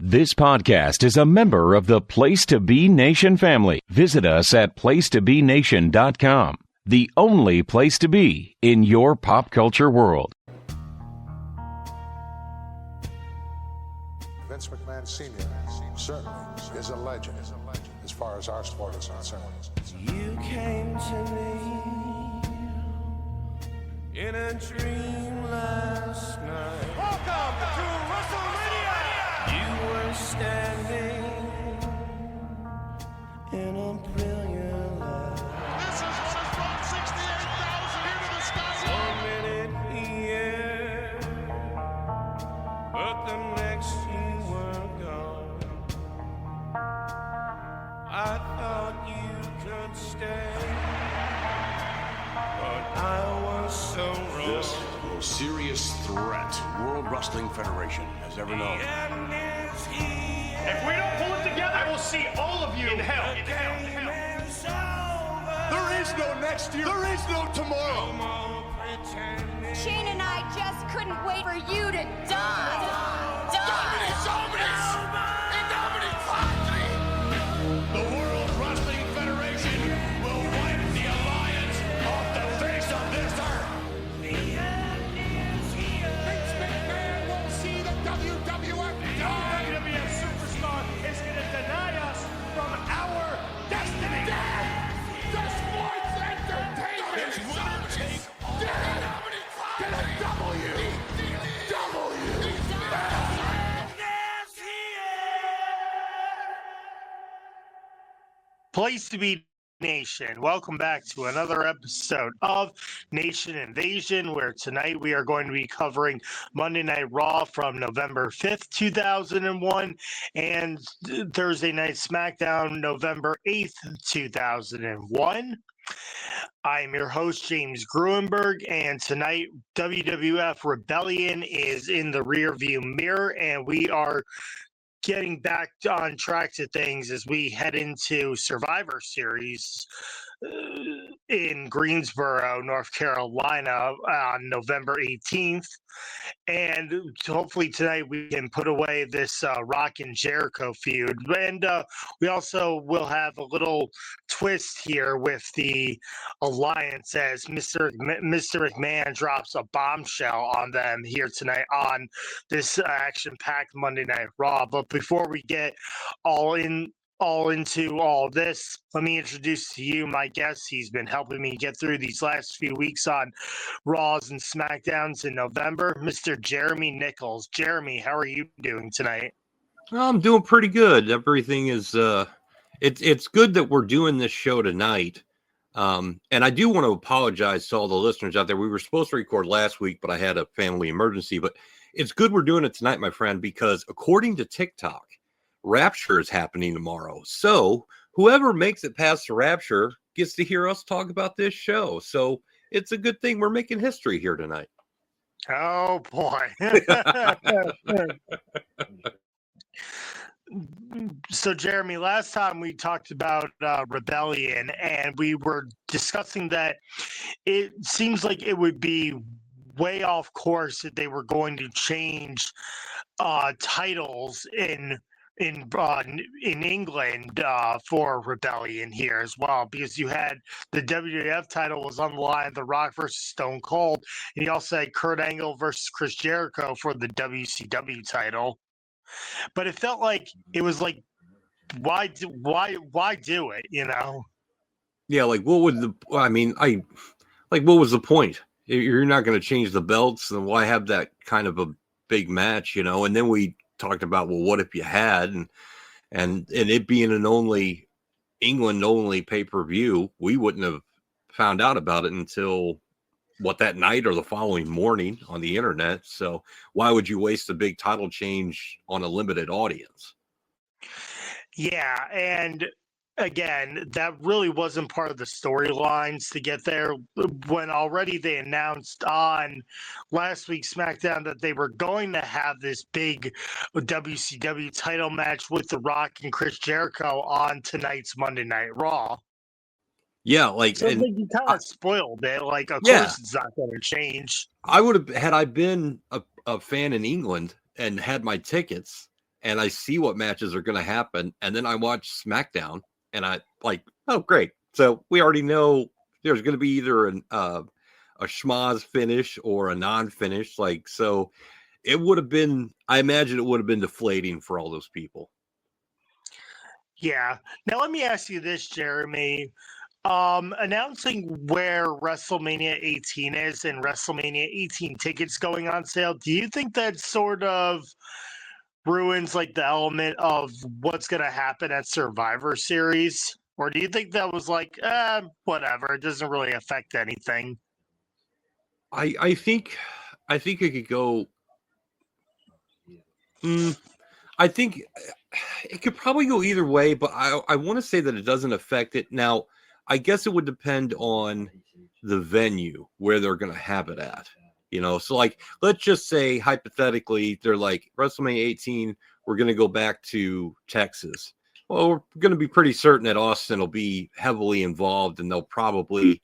This podcast is a member of the Place to Be Nation family. Visit us at placetobenation.com, the only place to be in your pop culture world. Vince McMahon Sr. certainly is a legend as far as our sport is concerned. You came to me in a dream last night. Welcome to WrestleMania! You were standing in a brilliant light. This is what has brought 68,000 into the sky. 1 minute here, but the next you were gone. I thought you could stay, but I was so wrong. This is the most serious threat World Wrestling Federation has ever known. The end is here. If we don't pull it together, I will see all of you in hell. The game is over. There is no next year. There is no tomorrow. No more pretending. Shane and I just couldn't wait for you to die. The World Wrestling Federation will wipe the alliance off the face of this earth. The end is here. Vince McMahon will see the WWF die. The WWF superstar is going to deny us from our destiny. The sports entertainment It's winner take all. get a W. Place to Be Nation. Welcome back to another episode of Nation Invasion, where tonight we are going to be covering Monday Night Raw from November 5th, 2001, and Thursday Night SmackDown November 8th, 2001. I am your host, James Gruenberg, and tonight WWF Rebellion is in the rearview mirror, and we are getting back on track to things as we head into Survivor Series in Greensboro, North Carolina on November 18th. And hopefully tonight we can put away this Rock and Jericho feud. And we also will have a little twist here with the Alliance as Mr. McMahon drops a bombshell on them here tonight on this action-packed Monday Night Raw. But before we get all into all this, let me introduce to you my guest. He's been helping me get through these last few weeks on Raws and SmackDowns in November, Mr. Jeremy Nichols. Jeremy, how are you doing tonight? I'm doing pretty good. Everything is it's good that we're doing this show tonight. And I do want to apologize to all the listeners out there. We were supposed to record last week, but I had a family emergency. But it's good we're doing it tonight, my friend, because according to TikTok, Rapture is happening tomorrow. So whoever makes it past the Rapture gets to hear us talk about this show. So it's a good thing we're making history here tonight. Oh, boy. So, Jeremy, last time we talked about Rebellion, and we were discussing that it seems like it would be way off course that they were going to change titles in England for Rebellion here as well, because you had the WWF title was on the line, The Rock versus Stone Cold, and you also had Kurt Angle versus Chris Jericho for the WCW title. But it felt like it was like, why do it? You know? Yeah, like what was the point? You're not going to change the belts, then why have that kind of a big match? You know, and then we talked about, well, what if you had, and it being an England only pay-per-view, we wouldn't have found out about it until that night or the following morning on the internet. So why would you waste a big title change on a limited audience? Yeah, and again, that really wasn't part of the storylines to get there, when already they announced on last week's SmackDown that they were going to have this big WCW title match with The Rock and Chris Jericho on tonight's Monday Night Raw. Yeah, like, so and you kind of spoiled it. Like, of course it's not going to change. I would have, had I been a fan in England and had my tickets, and I see what matches are going to happen, and then I watch SmackDown, and I like, oh great, so we already know there's going to be either a schmaz finish or a non-finish, like, so it would have been, I imagine it would have been deflating for all those people. Yeah. Now let me ask you this, Jeremy. Announcing where WrestleMania 18 is and WrestleMania 18 tickets going on sale, do you think that sort of ruins like the element of what's going to happen at Survivor Series? Or do you think that was like, whatever, it doesn't really affect anything? I think it could go. I think it could probably go either way, but I want to say that it doesn't affect it. Now, I guess it would depend on the venue where they're going to have it at. You know, so like, let's just say hypothetically, they're like WrestleMania 18, we're going to go back to Texas. Well, we're going to be pretty certain that Austin will be heavily involved, and they'll probably,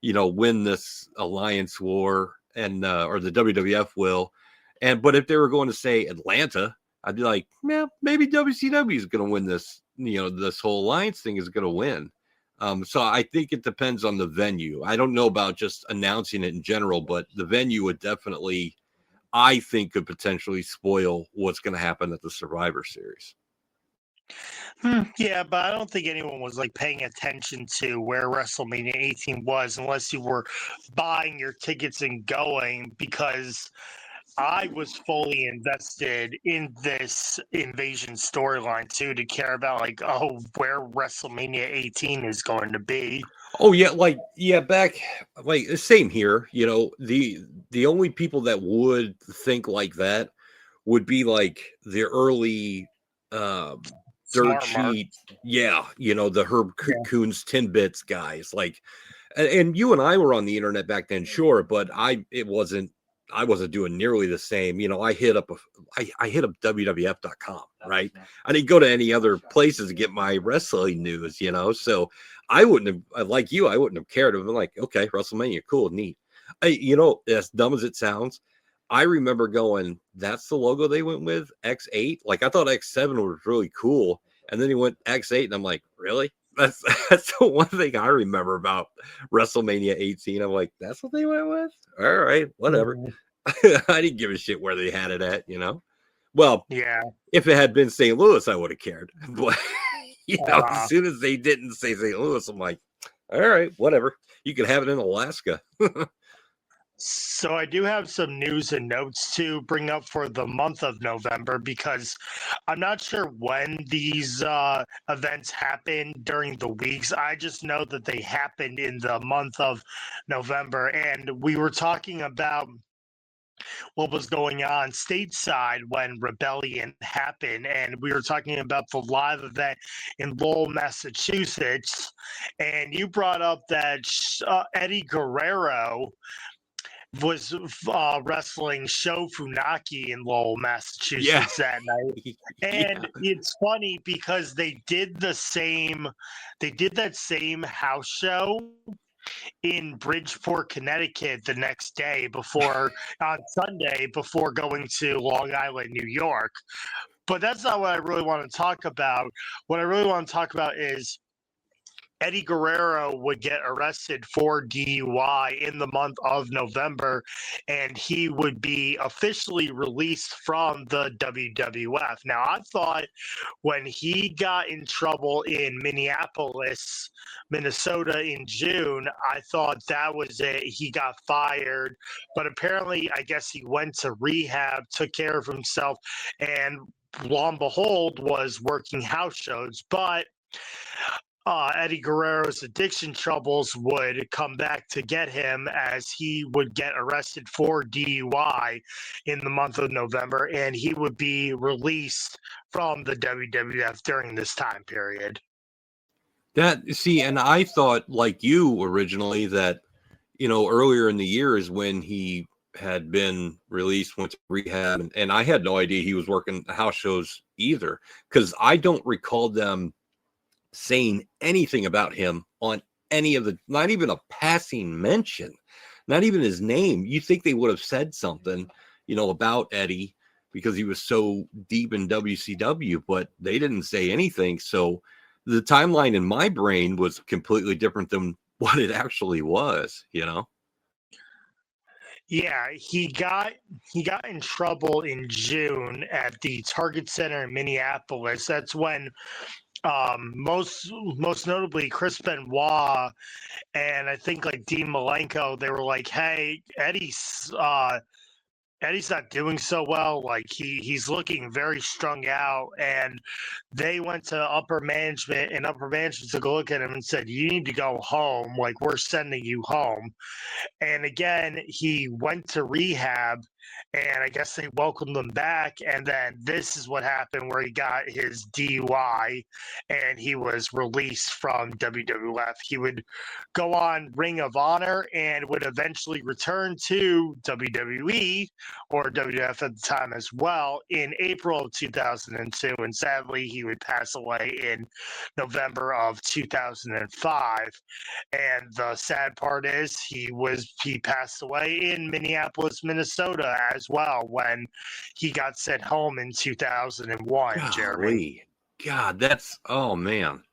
you know, win this alliance war, and or the WWF will. But if they were going to say Atlanta, I'd be like, yeah, maybe WCW is going to win this. You know, this whole alliance thing is going to win. So I think it depends on the venue. I don't know about just announcing it in general, but the venue would definitely, I think, could potentially spoil what's going to happen at the Survivor Series. Yeah, but I don't think anyone was like paying attention to where WrestleMania 18 was unless you were buying your tickets and going, because I was fully invested in this invasion storyline too, to care about like, oh, where WrestleMania 18 is going to be. Oh yeah, like, yeah, back, like, same here. You know, the only people that would think like that would be like the early dirt sheet, yeah, you know, the Herb Coons 10 bits guys, like, and you and I were on the internet back then, sure, but I wasn't doing nearly the same. You know, I hit up WWF.com, right? I didn't go to any other places to get my wrestling news, you know. So I wouldn't have, like you, I wouldn't have cared. I've been like, okay, WrestleMania, cool, neat. You know, as dumb as it sounds, I remember going, that's the logo they went with, X8. Like, I thought X7 was really cool, and then he went X8, and I'm like, really? That's the one thing I remember about WrestleMania 18. I'm like, that's what they went with? All right, whatever. I didn't give a shit where they had it at, you know? Well, yeah. If it had been St. Louis, I would have cared. But, you know, as soon as they didn't say St. Louis, I'm like, all right, whatever. You could have it in Alaska. So I do have some news and notes to bring up for the month of November, because I'm not sure when these events happen during the weeks. I just know that they happened in the month of November, and we were talking about what was going on stateside when Rebellion happened, and we were talking about the live event in Lowell, Massachusetts, and you brought up that Eddie Guerrero was wrestling Sho Funaki in Lowell, Massachusetts that night. And it's funny because they did that same house show in Bridgeport, Connecticut the next day on Sunday before going to Long Island, New York. But that's not what I really want to talk about. What I really want to talk about is Eddie Guerrero would get arrested for DUI in the month of November, and he would be officially released from the WWF. Now, I thought when he got in trouble in Minneapolis, Minnesota in June, I thought that was it. He got fired, but apparently, I guess he went to rehab, took care of himself, and lo and behold, was working house shows. But Eddie Guerrero's addiction troubles would come back to get him, as he would get arrested for DUI in the month of November, and he would be released from the WWF during this time period. And I thought, like you originally, that, you know, earlier in the year is when he had been released, went to rehab, and I had no idea he was working house shows either, because I don't recall them saying anything about him on any of the, not even a passing mention, not even his name. You think they would have said something, you know, about Eddie, because he was so deep in WCW, but they didn't say anything. So the timeline in my brain was completely different than what it actually was, you know? Yeah, he got in trouble in June at the Target Center in Minneapolis. That's when most notably Chris Benoit and I think like Dean Malenko, they were like, "Hey, Eddie's not doing so well. Like he's looking very strung out." And they went to upper management, and upper management took a look at him and said, "You need to go home. Like we're sending you home." And again, he went to rehab, and I guess they welcomed him back. And then this is what happened, where he got his DUI, and he was released from WWF. He would go on Ring of Honor and would eventually return to WWE or WWF at the time as well in April of 2002. And sadly, he would pass away in November of 2005. And the sad part is he passed away in Minneapolis, Minnesota as well when he got sent home in 2001. Jeremy. God, that's, oh man.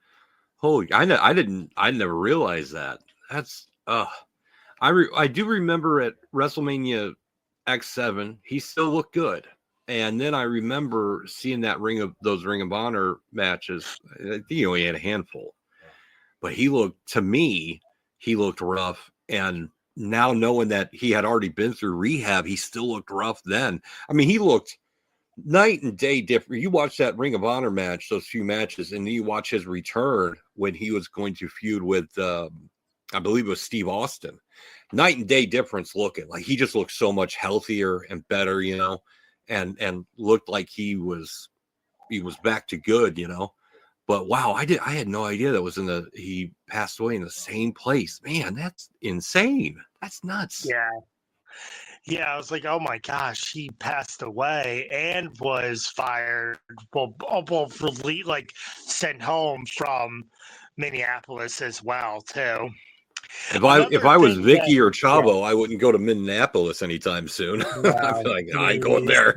Holy, I never realized that. That's I do remember at WrestleMania X7, he still looked good. And then I remember seeing those Ring of Honor matches. I think he only had a handful. But he looked rough. And now knowing that he had already been through rehab, he still looked rough then. I mean, he looked night and day different. You watch that Ring of Honor match, those few matches, and then you watch his return when he was going to feud with, I believe it was Steve Austin. Night and day difference looking. Like he just looked so much healthier and better, you know, and looked like he was back to good, you know. But wow, I had no idea he passed away in the same place. Man, that's insane. That's nuts. Yeah. Yeah, I was like, oh my gosh, he passed away and was fired. Well, like sent home from Minneapolis as well, too. If I was Vicky or Chavo, I wouldn't go to Minneapolis anytime soon. I'd be like, I ain't going there.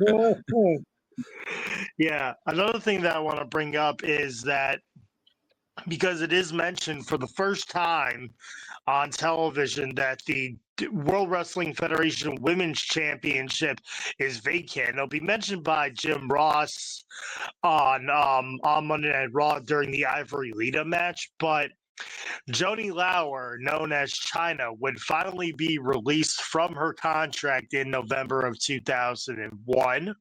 Yeah. Another thing that I want to bring up is that because it is mentioned for the first time on television that the World Wrestling Federation Women's Championship is vacant. It'll be mentioned by Jim Ross on Monday Night Raw during the Ivory Lita match, but Joni Lauer, known as Chyna, would finally be released from her contract in November of 2001.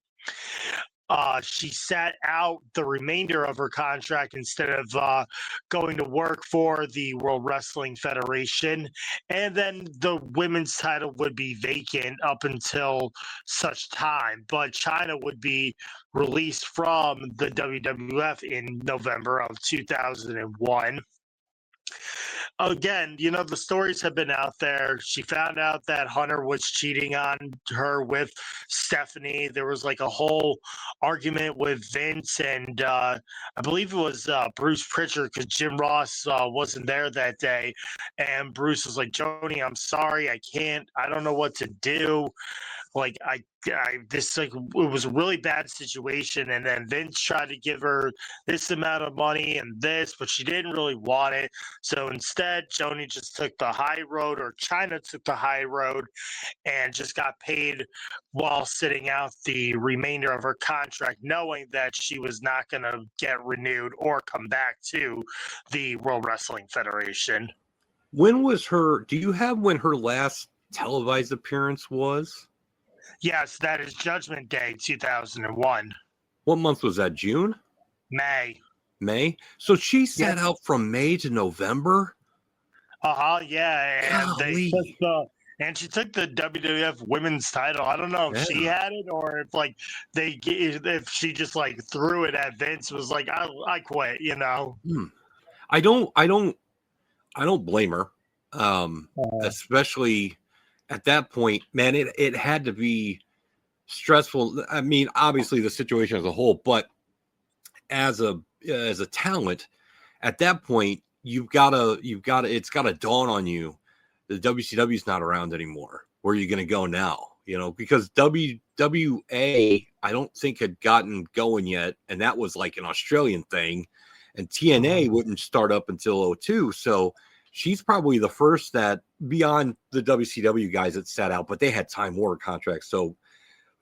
She sat out the remainder of her contract instead of going to work for the World Wrestling Federation. And then the women's title would be vacant up until such time. But Chyna would be released from the WWF in November of 2001. Again, you know, the stories have been out there. She found out that Hunter was cheating on her with Stephanie. There was like a whole argument with Vince and I believe it was Bruce Pritchard, because Jim Ross wasn't there that day. And Bruce was like, Joni, I'm sorry. I don't know what to do. Like it was a really bad situation. And then Vince tried to give her this amount of money and this, but she didn't really want it. So instead, Joni just took the high road, or Chyna took the high road, and just got paid while sitting out the remainder of her contract, knowing that she was not going to get renewed or come back to the World Wrestling Federation. Do you have when her last televised appearance was? Yes, that is Judgment Day 2001. What month was that? June? May. So she sat out from May to November? Yeah. And she took the WWF women's title. I don't know if she had it or if she just like threw it at Vince, was like, I quit, you know. I don't blame her. Especially at that point, man, it had to be stressful. I mean, obviously the situation as a whole, but as a talent at that point, it's got to dawn on you. The WCW is not around anymore. Where are you going to go now? because WWA, I don't think had gotten going yet. And that was like an Australian thing. And TNA wouldn't start up until 2002. So she's probably the first that beyond the WCW guys that sat out, but they had Time Warner contracts. So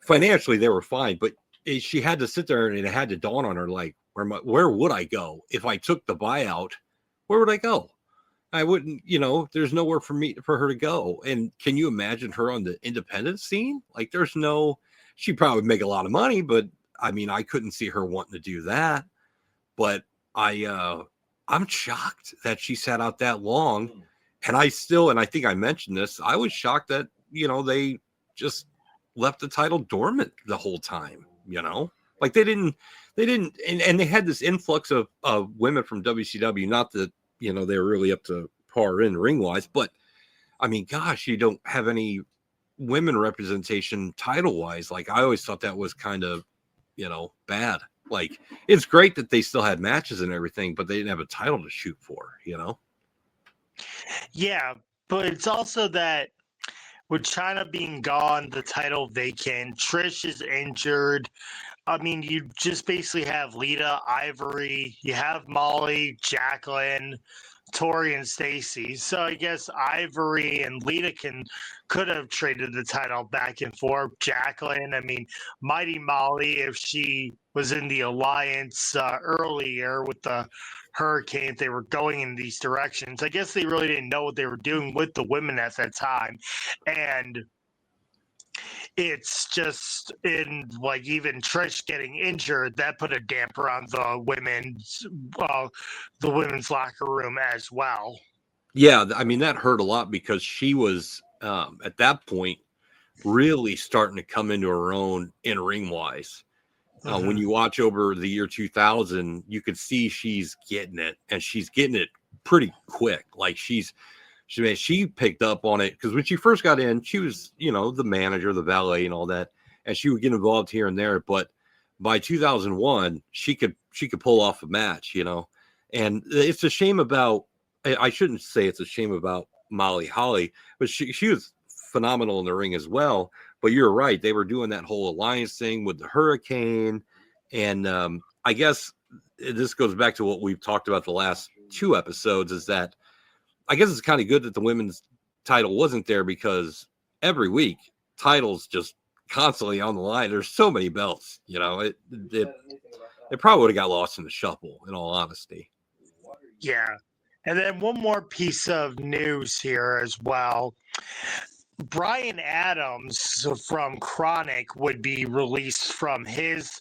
financially they were fine, but she had to sit there and it had to dawn on her, like, where would I go if I took the buyout? Where would I go? I wouldn't, there's nowhere for her to go. And can you imagine her on the independent scene? Like she probably would make a lot of money, but I mean, I couldn't see her wanting to do that. But I'm shocked that she sat out that long. And I think I mentioned this, I was shocked that, they just left the title dormant the whole time, like they didn't, and they had this influx of women from WCW, not that, they were really up to par in ring wise, but I mean, gosh, you don't have any women representation title wise. Like I always thought that was kind of, bad. Like it's great that they still had matches and everything, but they didn't have a title to shoot for, Yeah, but it's also that with China being gone, the title vacant, Trish is injured. I mean, you just basically have Lita, Ivory, you have Molly, Jacqueline, Tori, and Stacy. So I guess Ivory and Lita could have traded the title back and forth. Jacqueline, I mean, Mighty Molly, if she was in the alliance earlier with the Hurricane, if they were going in these directions. I guess they really didn't know what they were doing with the women at that time. And it's just in like even Trish getting injured, that put a damper on the women's locker room as well. Yeah, I mean that hurt a lot because she was at that point really starting to come into her own in ring wise. When you watch over the year 2000, you could see she's getting it, and she's getting it pretty quick. Like she picked up on it because when she first got in, she was, the manager, the valet and all that. And she would get involved here and there. But by 2001, she could pull off a match, and it's a shame I shouldn't say it's a shame about Molly Holly, but she was phenomenal in the ring as well. But you're right. They were doing that whole alliance thing with the Hurricane. And I guess this goes back to what we've talked about the last 2 episodes is that I guess it's kind of good that the women's title wasn't there because every week titles just constantly on the line. There's so many belts, it probably would have got lost in the shuffle in all honesty. Yeah. And then one more piece of news here as well. Brian Adams from Chronic would be released from his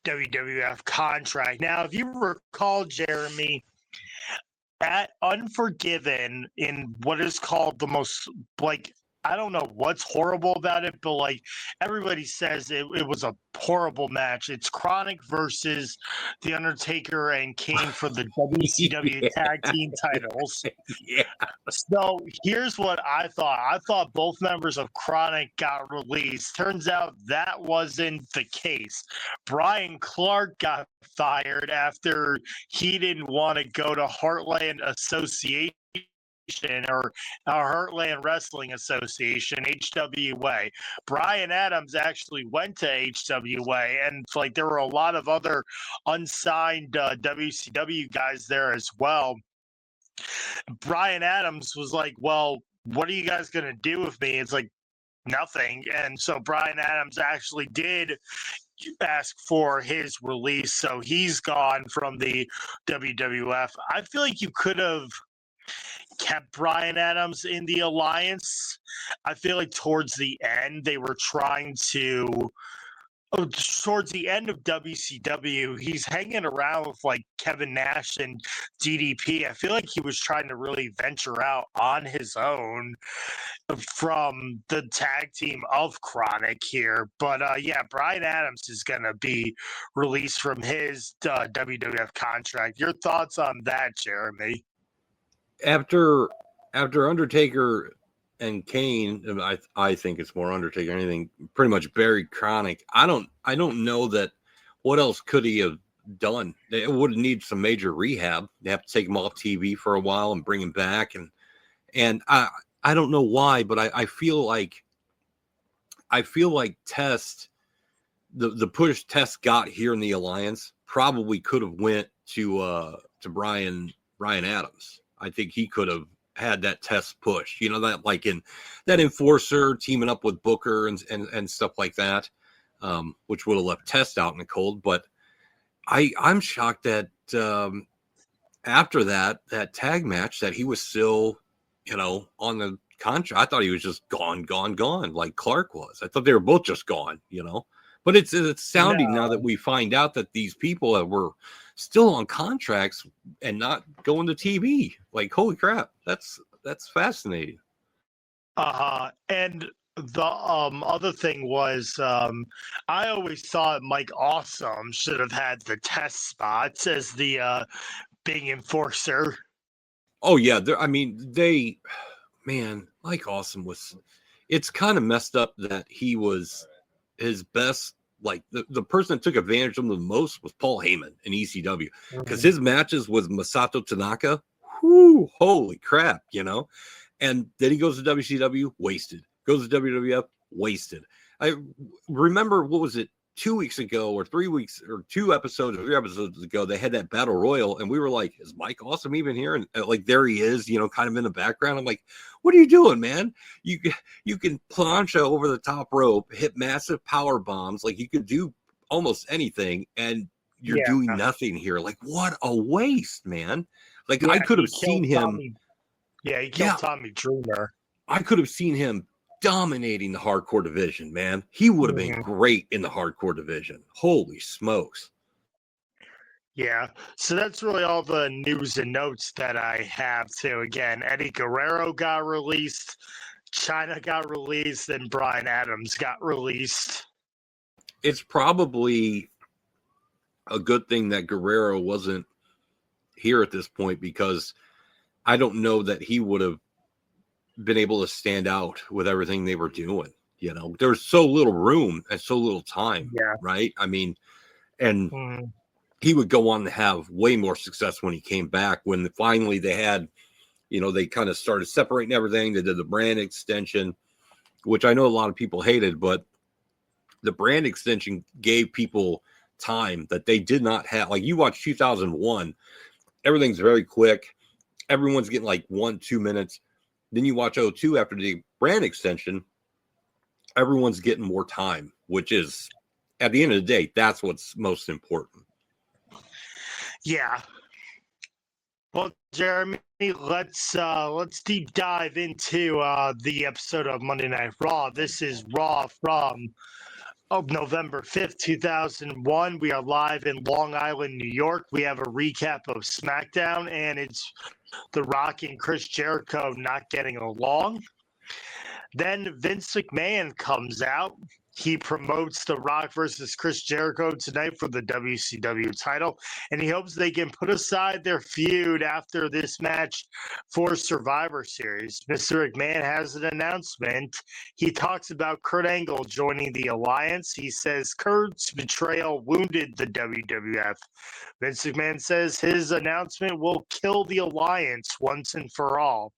WWF contract. Now, if you recall, Jeremy, at Unforgiven, in what is called the most, like, I don't know what's horrible about it, but like everybody says it was a horrible match. It's Chronic versus The Undertaker and Kane for the WCW tag team titles. Yeah. So here's what I thought. I thought both members of Chronic got released. Turns out that wasn't the case. Brian Clark got fired after he didn't want to go to Heartland Association or Heartland Wrestling Association, HWA. Brian Adams actually went to HWA, and like there were a lot of other unsigned WCW guys there as well. Brian Adams was like, well, what are you guys going to do with me? It's like, nothing. And so Brian Adams actually did ask for his release, so he's gone from the WWF. I feel like you could have kept Brian Adams in the alliance. I feel like towards the end they were trying to towards the end of WCW, he's hanging around with like Kevin Nash and DDP. I feel like he was trying to really venture out on his own from the tag team of Chronic here. But yeah, Brian Adams is going to be released from his WWF contract. Your thoughts on that, Jeremy? After Undertaker and Kane, I think it's more Undertaker than anything, pretty much buried Chronic. I don't know that what else could he have done. It would need some major rehab. They have to take him off TV for a while and bring him back. And I don't know why, but I feel like I feel like the push Test got here in the Alliance probably could have went to Brian Adams. I think he could have had that Test push, that like in that Enforcer teaming up with Booker and stuff like that, which would have left Test out in the cold. But I'm shocked that after that tag match that he was still, on the contract. I thought he was just gone, like Clark was. I thought they were both just gone, But it's sounding now that we find out that these people that were still on contracts and not going to TV. Like, holy crap, that's fascinating. And the other thing was, I always thought Mike Awesome should have had the Test spots as the big enforcer. Oh yeah, Mike Awesome was. It's kind of messed up that he was his best. Like the person that took advantage of him the most was Paul Heyman in ECW because his matches with Masato Tanaka. Whoo, holy crap, And then he goes to WCW, wasted. Goes to WWF, wasted. I remember, what was it, 2 weeks ago or 3 weeks or 2 episodes or 3 episodes ago, they had that battle royal and we were like, is Mike Awesome even here? And like, there he is, kind of in the background. I'm like, what are you doing, man? You can plancha over the top rope, hit massive power bombs. Like, you could do almost anything and you're doing nothing here. Like, what a waste, man. Like, I could have seen him. He killed Tommy Dreamer. I could have seen him dominating the hardcore division, man. He would have been great in the hardcore division. Holy smokes. Yeah, so that's really all the news and notes that I have too. Again, Eddie Guerrero got released, China got released, and Brian Adams got released. It's probably a good thing that Guerrero wasn't here at this point, because I don't know that he would have been able to stand out with everything they were doing. There's so little room and so little time, right? I mean, and he would go on to have way more success when he came back, when finally they had, they kind of started separating everything. They did the brand extension, which I know a lot of people hated, but the brand extension gave people time that they did not have. Like, you watch 2001, everything's very quick. Everyone's getting like 1-2 minutes. Then you watch 02 after the brand extension, everyone's getting more time, which is, at the end of the day, that's what's most important. Yeah. Well, Jeremy, let's deep dive into the episode of Monday Night Raw. This is Raw from November 5th, 2001. We are live in Long Island, New York. We have a recap of SmackDown, and it's The Rock and Chris Jericho not getting along. Then Vince McMahon comes out. He promotes The Rock versus Chris Jericho tonight for the WCW title, and he hopes they can put aside their feud after this match for Survivor Series. Mr. McMahon has an announcement. He talks about Kurt Angle joining the Alliance. He says Kurt's betrayal wounded the WWF. Vince McMahon says his announcement will kill the Alliance once and for all.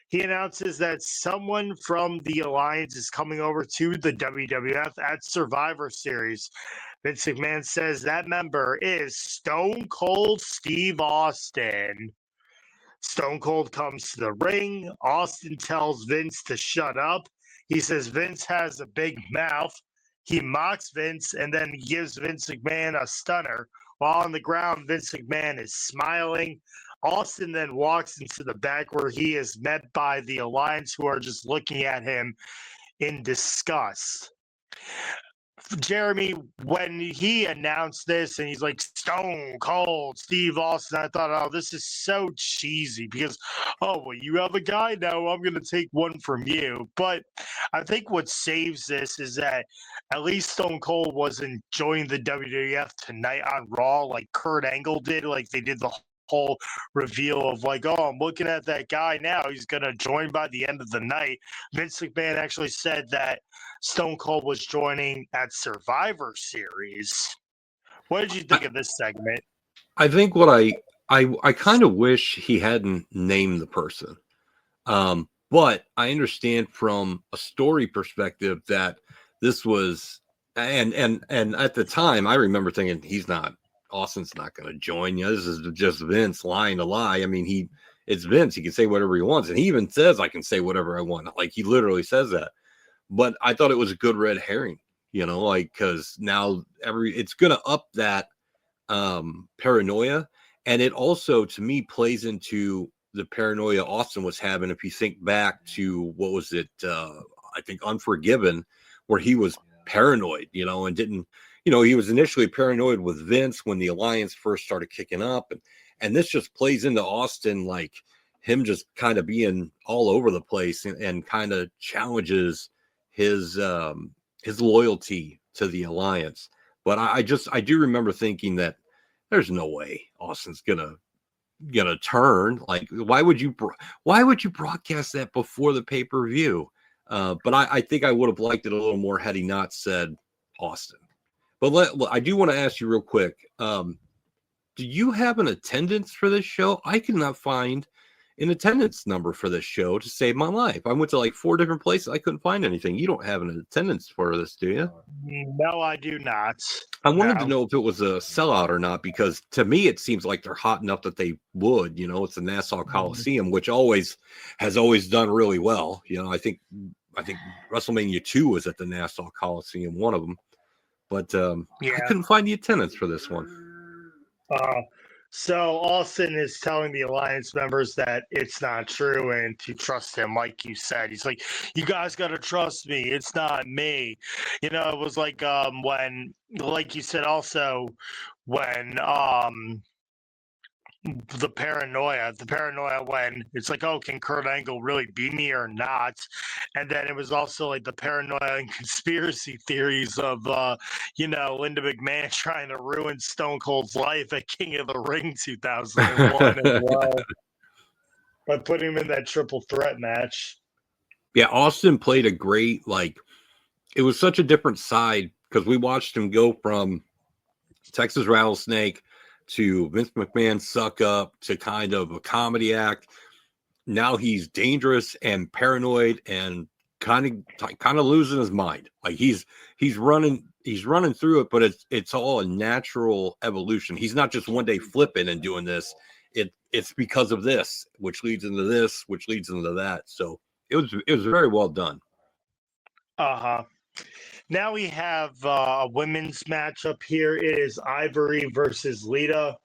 He announces that someone from the Alliance is coming over to the WWF at Survivor Series. Vince McMahon says that member is Stone Cold Steve Austin. Stone Cold comes to the ring. Austin tells Vince to shut up. He says Vince has a big mouth. He mocks Vince and then gives Vince McMahon a stunner. While on the ground, Vince McMahon is smiling. Austin then walks into the back where he is met by the Alliance, who are just looking at him in disgust. Jeremy, when he announced this and he's like, Stone Cold Steve Austin, I thought, oh, this is so cheesy because, oh, well, you have a guy now, I'm going to take one from you. But I think what saves this is that at least Stone Cold wasn't joining the WWF tonight on Raw like Kurt Angle did, like they did the whole reveal of like, oh, I'm looking at that guy now. He's going to join by the end of the night. Vince McMahon actually said that Stone Cold was joining at Survivor Series. What did you think of this segment? I think what I kind of wish he hadn't named the person. But I understand from a story perspective that this was, and at the time, I remember thinking Austin's not going to join you. This is just Vince lying to lie. I mean, it's Vince. He can say whatever he wants, and he even says I can say whatever I want. Like he literally says that. But I thought it was a good red herring, like because now it's going to up that paranoia, and it also to me plays into the paranoia Austin was having. If you think back to what was it, I think Unforgiven, where he was paranoid, and didn't, he was initially paranoid with Vince when the alliance first started kicking up, and this just plays into Austin, like him just kind of being all over the place and kind of challenges his loyalty to the alliance. But I do remember thinking that there's no way Austin's gonna turn. Like, why would you broadcast that before the pay-per-view? But I think I would have liked it a little more had he not said Austin. But I do want to ask you real quick. Do you have an attendance for this show? I could not find an attendance number for this show to save my life. I went to like 4 different places. I couldn't find anything. You don't have an attendance for this, do you? No, I do not. I wanted to know if it was a sellout or not, because to me, it seems like they're hot enough that they would, it's the Nassau Coliseum, which has always done really well. I think WrestleMania 2 was at the Nassau Coliseum, one of them, but I couldn't find the attendance for this one. So Austin is telling the alliance members that it's not true and to trust him, like you said. He's like, you guys got to trust me. It's not me. It was like when, like you said, also when the paranoia when it's like, oh, can Kurt Angle really be me or not? And then it was also like the paranoia and conspiracy theories of Linda McMahon trying to ruin Stone Cold's life at King of the Ring 2001 as well, by putting him in that triple threat match. Yeah, Austin played a great, it was such a different side, because we watched him go from Texas Rattlesnake to Vince McMahon suck up to kind of a comedy act. Now he's dangerous and paranoid and kind of losing his mind. Like he's running through it, but it's all a natural evolution. He's not just one day flipping and doing this. It's because of this, which leads into this, which leads into that. So it was very well done. Now we have a women's matchup here. It is Ivory versus Lita.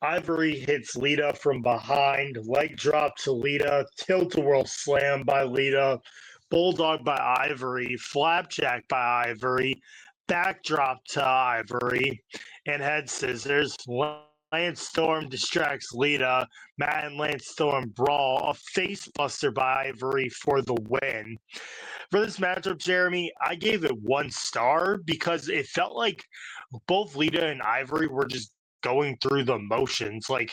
Ivory hits Lita from behind, leg drop to Lita, tilt-a-whirl slam by Lita, bulldog by Ivory, flapjack by Ivory, backdrop to Ivory, and head scissors. Lance Storm distracts Lita. Matt and Lance Storm brawl. A face buster by Ivory for the win. For this matchup, Jeremy, I gave it 1 star because it felt like both Lita and Ivory were just going through the motions. Like,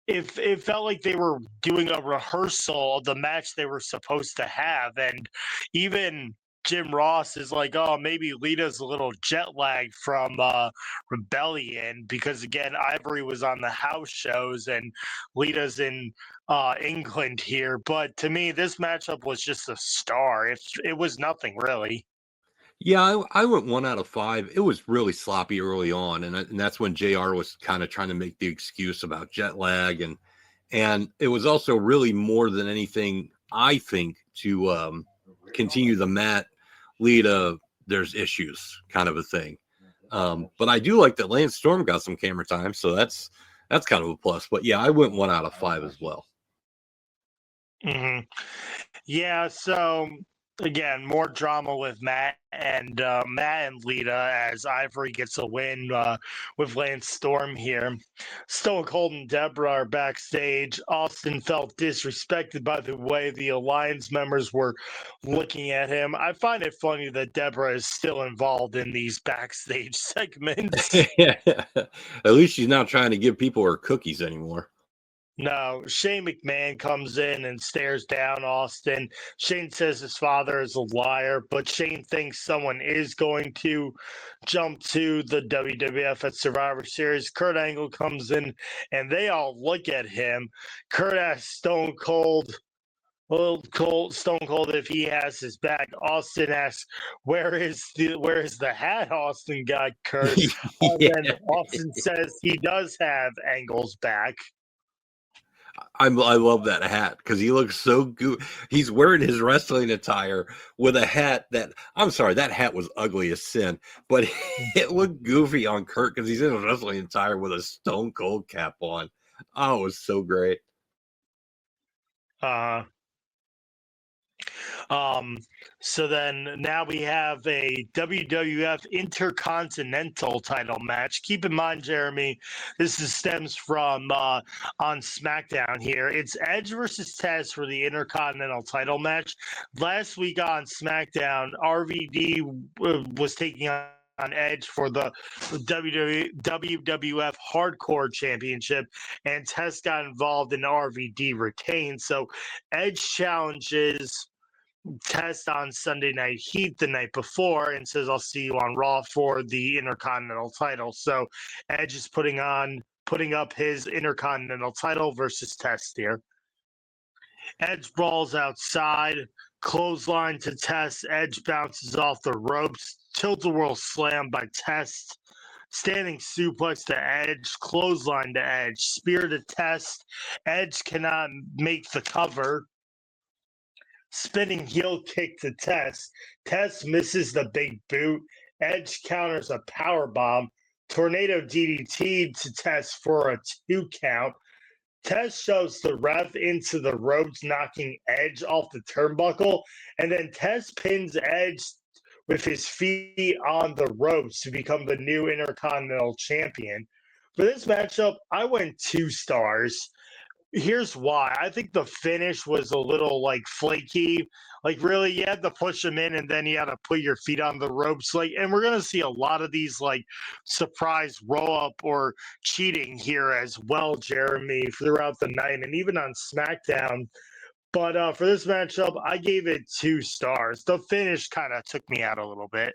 it felt like they were doing a rehearsal of the match they were supposed to have. And even Jim Ross is like, oh, maybe Lita's a little jet lagged from Rebellion, because again, Ivory was on the house shows and Lita's in England here. But to me, this matchup was just a star. It was nothing really. Yeah, I went 1 out of 5. It was really sloppy early on, and that's when JR was kind of trying to make the excuse about jet lag, and it was also really more than anything, I think, to continue the Matt Lita, there's issues kind of a thing. But I do like that Lance Storm got some camera time, so that's kind of a plus. But yeah, I went 1 out of 5 as well. Mm-hmm. Yeah, so again, more drama with Matt and Lita as Ivory gets a win with Lance Storm here. Stone Cold and Deborah are backstage. Austin felt disrespected by the way the Alliance members were looking at him. I find it funny that Deborah is still involved in these backstage segments. At least she's not trying to give people her cookies anymore. No, Shane McMahon comes in and stares down Austin. Shane says his father is a liar, but Shane thinks someone is going to jump to the WWF at Survivor Series. Kurt Angle comes in, and they all look at him. Kurt asks Stone Cold, Well, Stone Cold, if he has his back. Austin asks, where is the hat Austin got, Kurt? And then Austin says he does have Angle's back. I love that hat because he looks so good. He's wearing his wrestling attire with a hat that, I'm sorry, that hat was ugly as sin, but it looked goofy on Kurt because he's in a wrestling attire with a Stone Cold cap on. Oh, it was so great. So then now we have a WWF Intercontinental title match. Keep in mind, Jeremy, stems from on SmackDown here. It's Edge versus Test for the Intercontinental title match. Last week on SmackDown, RVD was taking on Edge for the WWF Hardcore Championship, and Test got involved and RVD retained. So Edge challenges Test on Sunday Night Heat the night before and says, I'll see you on Raw for the Intercontinental title. So Edge is putting up his Intercontinental title versus Test here. Edge brawls outside, clothesline to Test. Edge bounces off the ropes, tilt-a-whirl slam by Test. Standing suplex to Edge, clothesline to Edge, spear to Test. Edge cannot make the cover. Spinning heel kick to Test. Test misses the big boot. Edge counters a power bomb. Tornado DDT to Test for a 2 count. Test shoves the ref into the ropes, knocking Edge off the turnbuckle. And then Test pins Edge with his feet on the ropes to become the new Intercontinental Champion. For this matchup, I went 2 stars. Here's why. I think the finish was a little flaky. Really, you had to push them in and then you had to put your feet on the ropes. And we're gonna see a lot of these surprise roll up or cheating here as well, Jeremy, throughout the night and even on SmackDown. But for this matchup, I gave it 2 stars. The finish kind of took me out a little bit.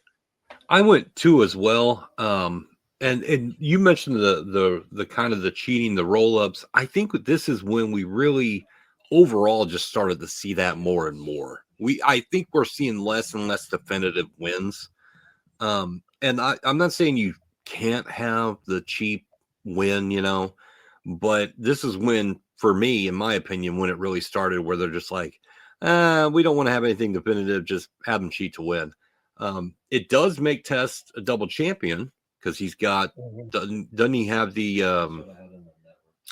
I went 2 as well. And you mentioned the kind of the cheating, the roll-ups. I think this is when we really overall just started to see that more and more. I think we're seeing less and less definitive wins. And I'm not saying you can't have the cheap win, but this is when, for me, in my opinion, when it really started, where they're just like, we don't want to have anything definitive, just have them cheat to win. It does make Test a double champion, because he's got, doesn't he have the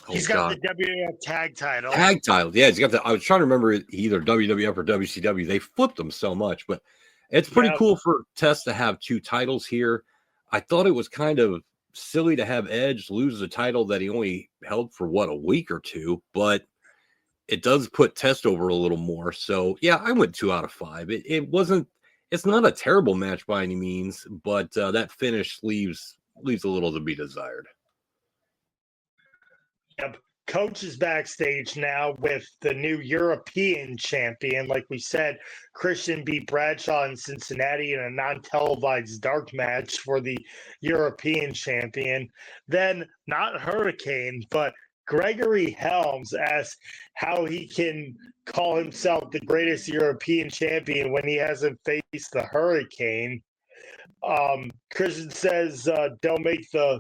he's got the WWF tag title. Tag title, yeah. He's got I was trying to remember either WWF or WCW. They flipped them so much, but it's pretty cool for Test to have 2 titles here. I thought it was kind of silly to have Edge lose the title that he only held for a week or 2, but it does put Test over a little more. So yeah, I went 2 out of 5. It's not a terrible match by any means, but that finish leaves a little to be desired. Yep. Coach is backstage now with the new European champion. Like we said, Christian beat Bradshaw in Cincinnati in a non-televised dark match for the European champion. Then, not Hurricane, but Gregory Helms asks how he can call himself the greatest European champion when he hasn't faced the Hurricane. Christian says, don't make the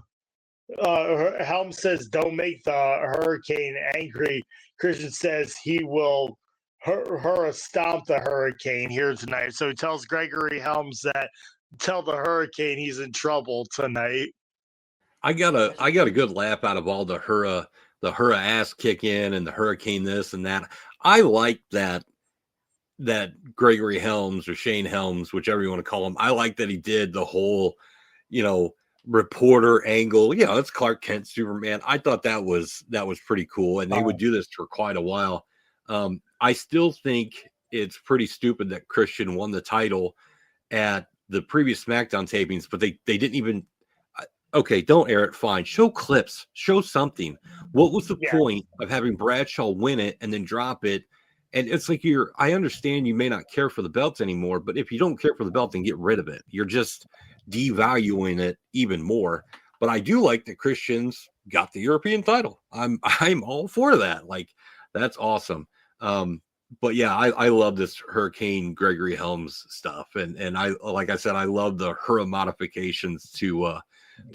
Helms says, don't make the Hurricane angry. Christian says he will stomp the Hurricane here tonight. So he tells Gregory Helms that tell the Hurricane he's in trouble tonight. I got a good laugh out of all the Hurrah ass kick in and the Hurricane this and that. I like that Gregory Helms or Shane Helms, whichever you want to call him. I like that he did the whole, reporter angle. Yeah, it's Clark Kent, Superman. I thought that was pretty cool, and they would do this for quite a while. I still think it's pretty stupid that Christian won the title at the previous SmackDown tapings, but they didn't even. Okay, don't air it. Fine. Show clips. Show something. What was the point of having Bradshaw win it and then drop it? And it's like I understand you may not care for the belt anymore, but if you don't care for the belt, then get rid of it. You're just devaluing it even more. But I do like that Christian's got the European title. I'm all for that. That's awesome. But yeah, I love this Hurricane Gregory Helms stuff, and I, like I said, I love the her modifications to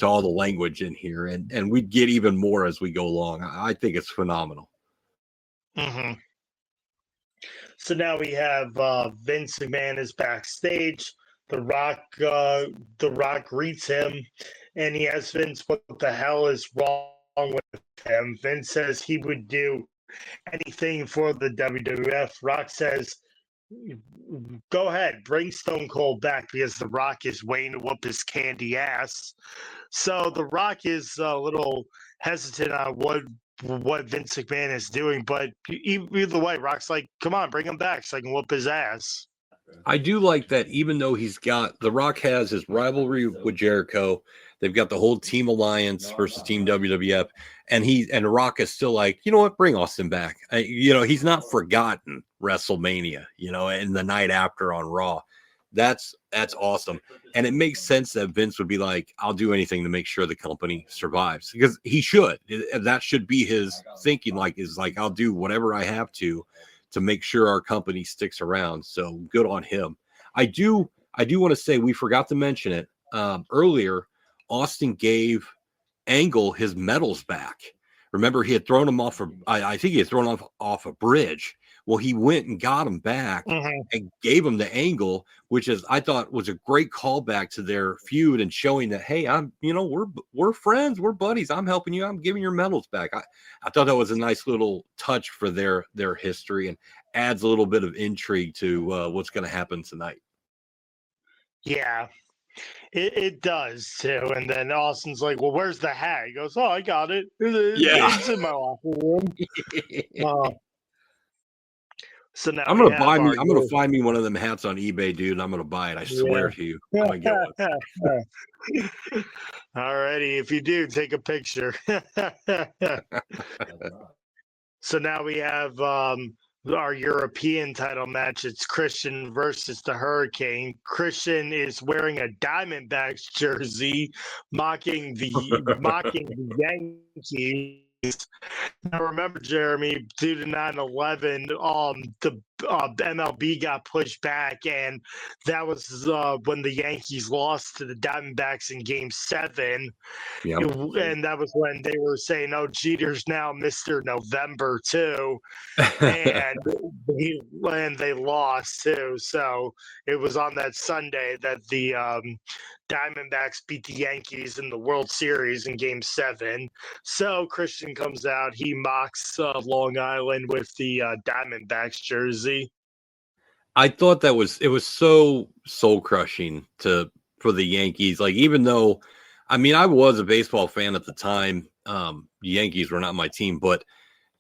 all the language in here, and we get even more as we go along. I think it's phenomenal. Mm-hmm. So now we have Vince McMahon is backstage. The Rock greets him, and he asks Vince what the hell is wrong with him. Vince says he would do anything for the WWF. Rock says, "Go ahead, bring Stone Cold back because the Rock is waiting to whoop his candy ass." So the Rock is a little hesitant on what Vince McMahon is doing, but either way, Rock's like, "Come on, bring him back so I can whoop his ass." I do like that, even though The Rock has his rivalry with Jericho. They've got the whole Team Alliance versus Team WWF, and Rock is still like, you know what, bring Austin back. He's not forgotten WrestleMania, and the night after on Raw. That's awesome. And it makes sense that Vince would be like, I'll do anything to make sure the company survives, because he should. That should be his thinking, I'll do whatever I have to make sure our company sticks around. So good on him. I do want to say, we forgot to mention it earlier. Austin gave Angle his medals back. Remember, he had thrown him off. I think he had thrown off a bridge. Well, he went and got him back and gave him the Angle, which I thought was a great callback to their feud and showing that, hey, we're friends, we're buddies. I'm helping you. I'm giving your medals back. I thought that was a nice little touch for their history and adds a little bit of intrigue to what's going to happen tonight. Yeah, it does too. And then Austin's like, "Well, where's the hat?" He goes, "Oh, I got it. It's in my locker room." So now I'm gonna find me one of them hats on eBay, dude, and I'm gonna buy it. I swear to you. I'm gonna get one. Alrighty, if you do, take a picture. So now we have our European title match. It's Christian versus the Hurricane. Christian is wearing a Diamondbacks jersey, mocking the Yankees. Now remember, Jeremy, due to 9/11, the MLB got pushed back, and that was when the Yankees lost to the Diamondbacks in Game 7. Yep. And that was when they were saying, "Oh, Jeter's now Mr. November too," and they lost too. So it was on that Sunday that the Diamondbacks beat the Yankees in the World Series in Game 7. So Christian comes out, he mocks Long Island with the Diamondbacks jersey. I thought it was so soul crushing for the Yankees. Like, even though, I was a baseball fan at the time, the Yankees were not my team, but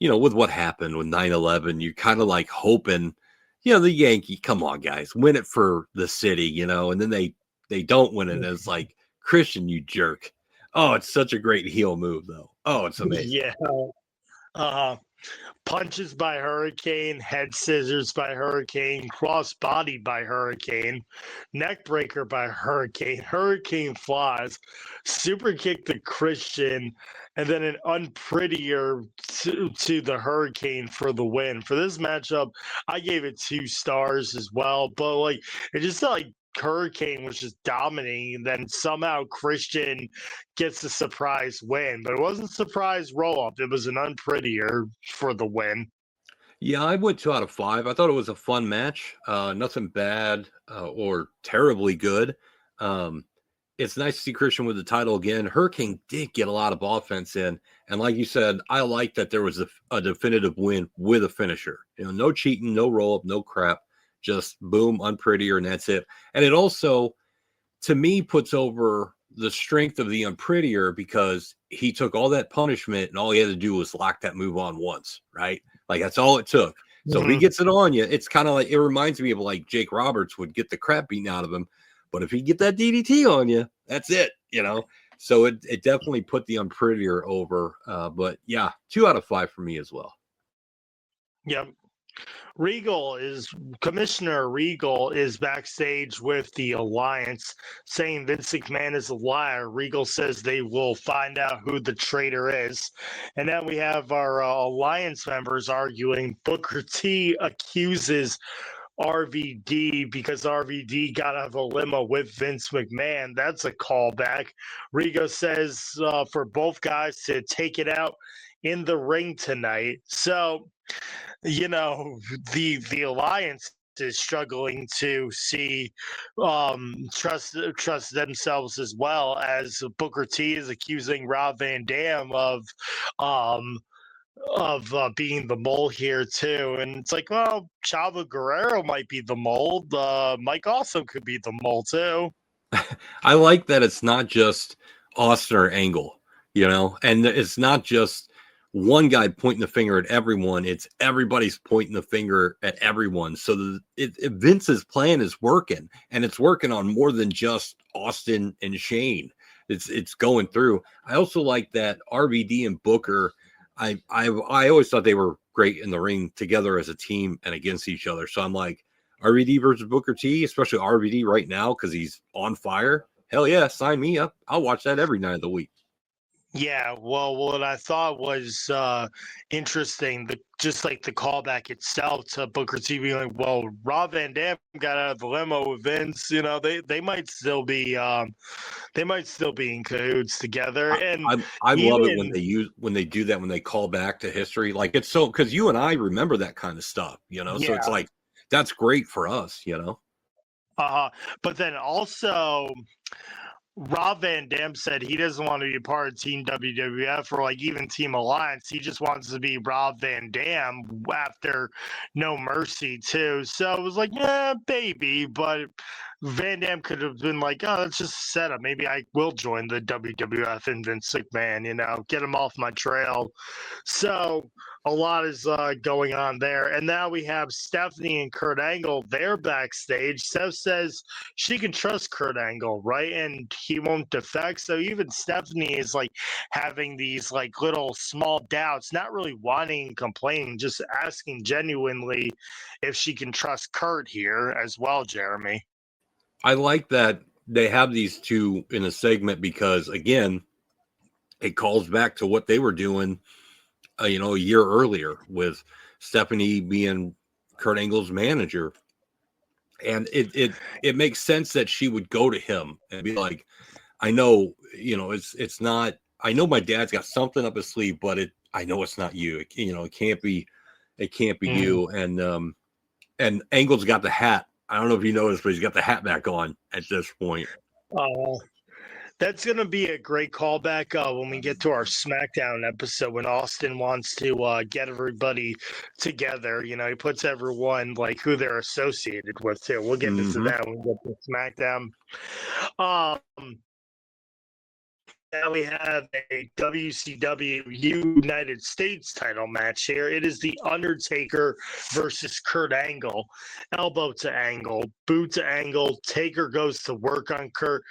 with what happened with 9/11, you're kind of like hoping, the Yankee, come on guys, win it for the city, and then they don't win it. It's like, Christian, you jerk. Oh, it's such a great heel move, though. Oh, it's amazing. Yeah. Punches by Hurricane, head scissors by Hurricane, cross body by Hurricane, neck breaker by Hurricane, Hurricane flies, super kick to Christian, and then an unprettier to the Hurricane for the win. For this matchup, I gave it 2 stars as well, but it just felt like Hurricane was just dominating, and then somehow Christian gets a surprise win, but it wasn't a surprise roll-up. It was an unprettier for the win. Yeah, I went 2 out of 5. I thought it was a fun match. Nothing bad or terribly good. It's nice to see Christian with the title again. Hurricane did get a lot of offense in, and like you said, I like that there was a definitive win with a finisher. No cheating, no roll-up, no crap. Just boom, unprettier, and that's it. And it also, to me, puts over the strength of the unprettier, because he took all that punishment and all he had to do was lock that move on once, right? Like, that's all it took. So if he gets it on you, it's kind of like, it reminds me of like Jake Roberts would get the crap beaten out of him. But if he get that DDT on you, that's it, So it definitely put the unprettier over. But yeah, 2 out of 5 for me as well. Yep. Commissioner Regal is backstage with the Alliance saying Vince McMahon is a liar. Regal says they will find out who the traitor is. And then we have our Alliance members arguing. Booker T accuses RVD because RVD got out of a limo with Vince McMahon. That's a callback. Regal says for both guys to take it out in the ring tonight. So, the Alliance is struggling to see trust themselves, as well as Booker T is accusing Rob Van Dam of being the mole here too. And it's like, well, Chavo Guerrero might be the mole. Mike also could be the mole too. I like that it's not just Austin or Angle, and it's not just one guy pointing the finger at everyone. It's everybody's pointing the finger at everyone. So Vince's plan is working, and it's working on more than just Austin and Shane. It's going through. I also like that RVD and Booker, I always thought they were great in the ring together as a team and against each other. So I'm like, RVD versus Booker T, especially RVD right now because he's on fire. Hell yeah, sign me up. I'll watch that every night of the week. Yeah, well, what I thought was interesting, just like the callback itself to Booker T being like, well, Rob Van Dam got out of the limo with Vince. They might still be in cahoots together. And I love it when they do that, when they call back to history. Like, it's so, because you and I remember that kind of stuff, So it's like, that's great for us, But then also, Rob Van Dam said he doesn't want to be a part of Team WWF or like even Team Alliance. He just wants to be Rob Van Dam after No Mercy too. So it was like, yeah, baby. But Van Dam could have been like, oh, that's just a setup. Maybe I will join the WWF and Vince McMahon, get him off my trail. So a lot is going on there. And now we have Stephanie and Kurt Angle. They're backstage. Steph says she can trust Kurt Angle, right? And he won't defect. So even Stephanie is like having these like little small doubts, not really wanting and complaining, just asking genuinely if she can trust Kurt here as well, Jeremy. I like that they have these two in a segment because, again, it calls back to what they were doing, a year earlier with Stephanie being Kurt Angle's manager. And it makes sense that she would go to him and be like, I know, it's not, I know my dad's got something up his sleeve, but I know it's not you. It can't be you. And Angle's got the hat. I don't know if you noticed, but he's got the hat back on at this point. That's going to be a great callback when we get to our SmackDown episode when Austin wants to get everybody together. He puts everyone like who they're associated with too. We'll get into that when we get to SmackDown. Now we have a WCW United States title match here. It is The Undertaker versus Kurt Angle. Elbow to Angle, boot to Angle. Taker goes to work on Kurt.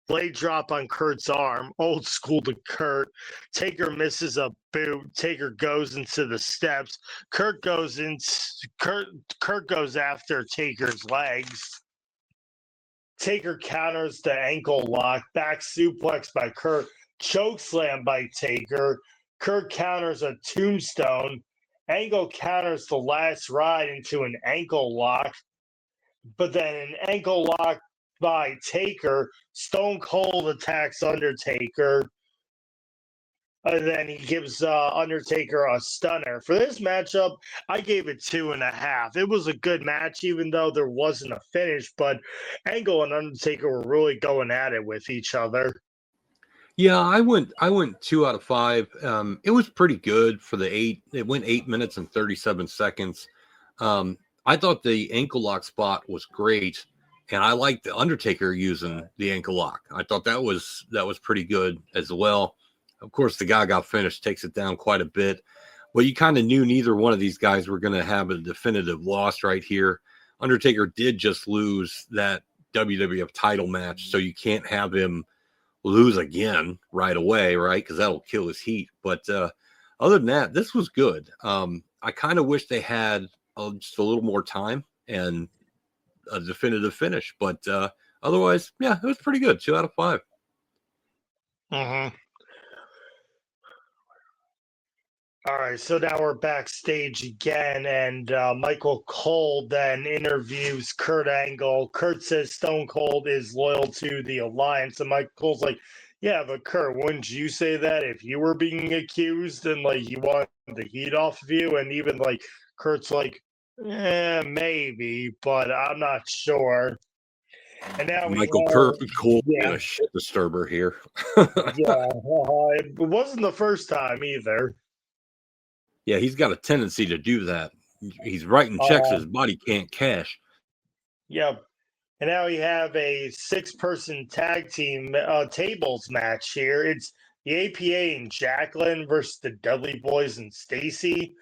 Blade drop on Kurt's arm. Old school to Kurt. Taker misses a boot. Taker goes into the steps. Kurt goes after Taker's legs. Taker counters the ankle lock. Back suplex by Kurt. Choke slam by Taker. Kurt counters a tombstone. Angle counters the last ride into an ankle lock. But then an ankle lock by Taker. Stone Cold attacks Undertaker. And then he gives Undertaker a stunner. For this matchup, I gave it 2.5. It was a good match, even though there wasn't a finish. But Angle and Undertaker were really going at it with each other. Yeah, I went 2 out of 5. It was pretty good for the 8. It went 8 minutes and 37 seconds. I thought the ankle lock spot was great, and I liked the Undertaker using the ankle lock. I thought that was pretty good as well. Of course, the Gaga finish takes it down quite a bit. Well, you kind of knew neither one of these guys were going to have a definitive loss right here. Undertaker did just lose that WWF title match, so you can't have him lose again right away, right? Because that'll kill his heat. But other than that, this was good. I kind of wish they had just a little more time and a definitive finish. But otherwise, yeah, it was pretty good. 2 out of 5. Mm-hmm. All right, so now we're backstage again, and Michael Cole then interviews Kurt Angle. Kurt says Stone Cold is loyal to the Alliance, and Michael's like, yeah, but Kurt, wouldn't you say that if you were being accused and, like, you want the heat off of you? And even, like, Kurt's like, maybe, but I'm not sure. And now Michael Cole being a shit disturber here. it wasn't the first time either. Yeah, he's got a tendency to do that. He's writing checks his body can't cash. Yep. And now we have a 6-person tag team tables match here. It's the APA and Jacqueline versus the Dudley Boys and Stacy.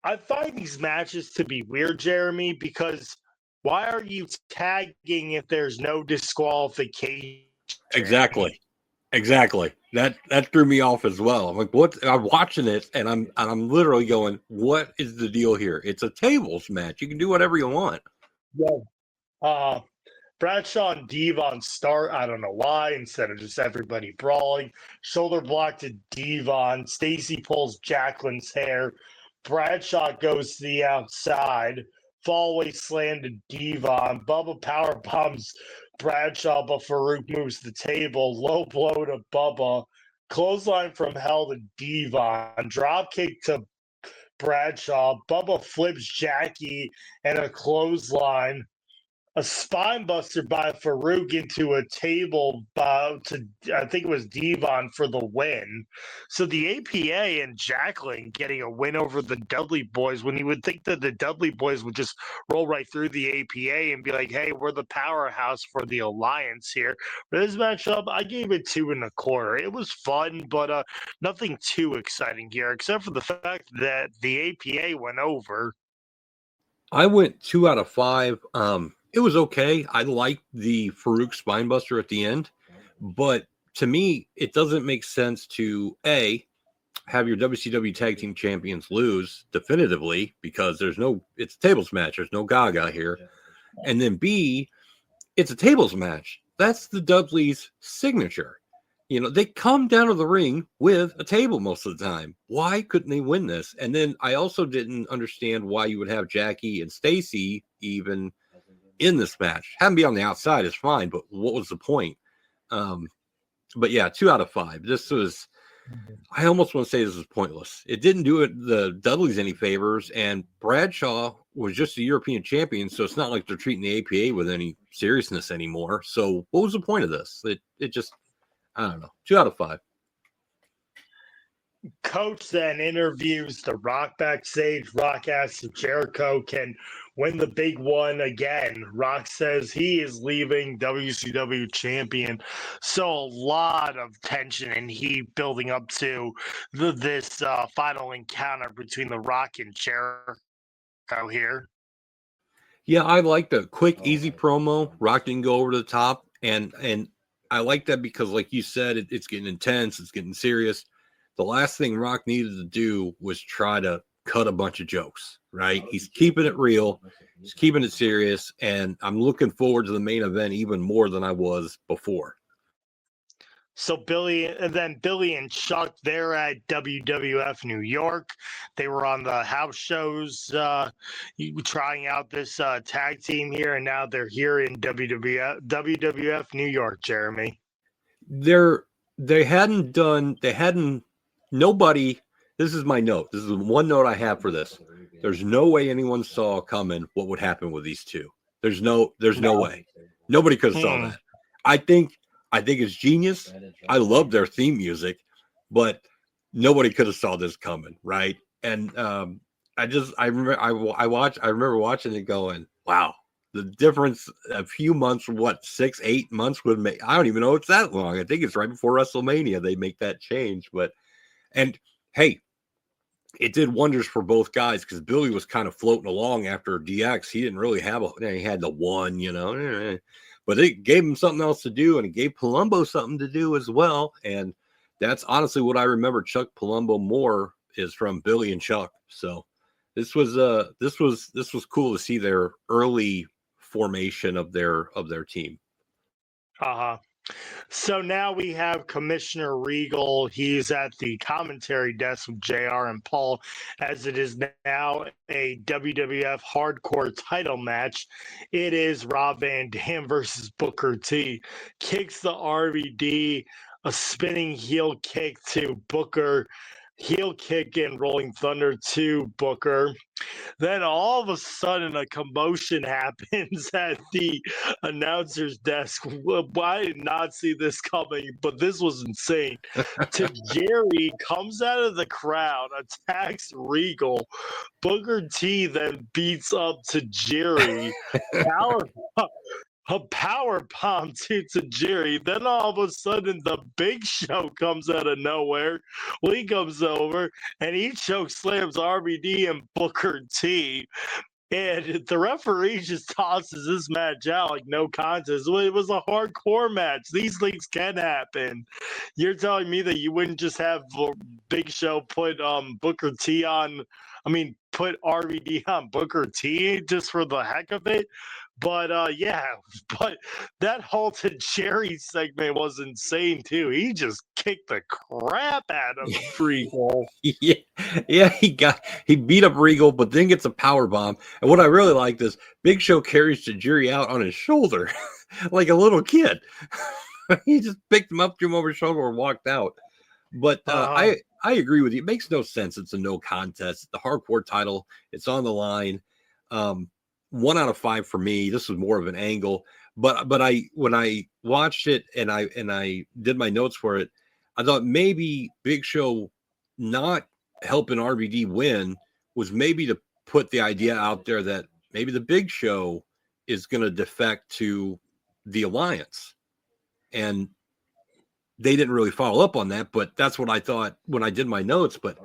I find these matches to be weird, Jeremy, because why are you tagging if there's no disqualification? Exactly. That threw me off as well. I'm like, what? I'm watching it and I'm literally going, what is the deal here? It's a tables match. You can do whatever you want. Yeah. Bradshaw and Devon start, I don't know why, instead of just everybody brawling. Shoulder block to Devon. Stacy pulls Jacqueline's hair. Bradshaw goes to the outside. Fallaway slam to Devon. Bubba power bombs Bradshaw, but Farouk moves the table. Low blow to Bubba. Clothesline from hell to Devon. Drop kick to Bradshaw. Bubba flips Jackie and a clothesline. A spine buster by Farouk into a table to, I think it was Devon, for the win. So the APA and Jacqueline getting a win over the Dudley Boys, when you would think that the Dudley Boys would just roll right through the APA and be like, hey, we're the powerhouse for the Alliance here. But this matchup, I gave it 2 1/4. It was fun, but nothing too exciting here, except for the fact that the APA went over. I went 2 out of 5. It was okay. I liked the Farouk spinebuster at the end, but to me, it doesn't make sense to have your WCW tag team champions lose definitively because it's a tables match. There's no Gaga here. And then B, it's a tables match. That's the Dudley's signature. You know, they come down to the ring with a table most of the time. Why couldn't they win this? And then I also didn't understand why you would have Jackie and Stacy even in this match. Having be on the outside is fine, but what was the point? But yeah, 2 out of 5. This was, I almost want to say this was pointless. It didn't do the Dudleys any favors, and Bradshaw was just a European champion, so it's not like they're treating the APA with any seriousness anymore. So what was the point of this? It just, I don't know. 2 out of 5. Coach then interviews The Rock backstage. Rock asks if Jericho can win the big one again. Rock says he is leaving WCW champion. So a lot of tension and heat building up to this final encounter between The Rock and Jericho here. Yeah, I liked a quick, easy promo. Rock didn't go over the top, and I like that because, like you said, it's getting intense, it's getting serious. The last thing Rock needed to do was try to cut a bunch of jokes, right? He's keeping it real. He's keeping it serious. And I'm looking forward to the main event even more than I was before. So Billy and Chuck, they're at WWF New York. They were on the house shows trying out this tag team here. And now they're here in WWF New York, Jeremy. Nobody, this is my note. This is one note I have for this. There's no way anyone saw coming what would happen with these two. There's no way. Nobody could have saw that. I think it's genius. I love their theme music, but nobody could have saw this coming, right? And I remember watching it going, wow, the difference a few months, 6, 8 months would make. I don't even know it's that long. I think it's right before WrestleMania they make that change, and hey, it did wonders for both guys because Billy was kind of floating along after DX. He didn't really have he had the one, but it gave him something else to do, and it gave Palumbo something to do as well. And that's honestly what I remember Chuck Palumbo more is from Billy and Chuck. So This was cool to see their early formation of their team. Uh-huh. So now we have Commissioner Regal. He's at the commentary desk with JR and Paul, as it is now a WWF hardcore title match. It is Rob Van Dam versus Booker T. Kicks the RVD, a spinning heel kick to Booker, heel kick and Rolling Thunder to Booker. Then all of a sudden, a commotion happens at the announcer's desk. I did not see this coming, but this was insane. Jerry comes out of the crowd, attacks Regal. Booker T then beats up to Jerry. A power bomb to Jerry. Then all of a sudden, the Big Show comes out of nowhere. Lee comes over and he choke slams RVD and Booker T. And the referee just tosses this match out like no contest. Well, it was a hardcore match. These things can happen. You're telling me that you wouldn't just have Big Show put Booker T on? I mean, put RVD on Booker T just for the heck of it? But yeah, but that halted Jerry segment was insane too. He just kicked the crap out of Regal. Yeah, he beat up Regal, but then gets a power bomb. And what I really liked is Big Show carries Tajiri out on his shoulder like a little kid. He just picked him up, threw him over his shoulder, and walked out. But I agree with you. It makes no sense. It's a no contest. The hardcore title, it's on the line. 1 out of 5 for me. This was more of an angle, but when I watched it and I did my notes for it, I thought maybe Big Show not helping RVD win was maybe to put the idea out there that maybe the Big Show is going to defect to the Alliance, and they didn't really follow up on that. But that's what I thought when I did my notes. But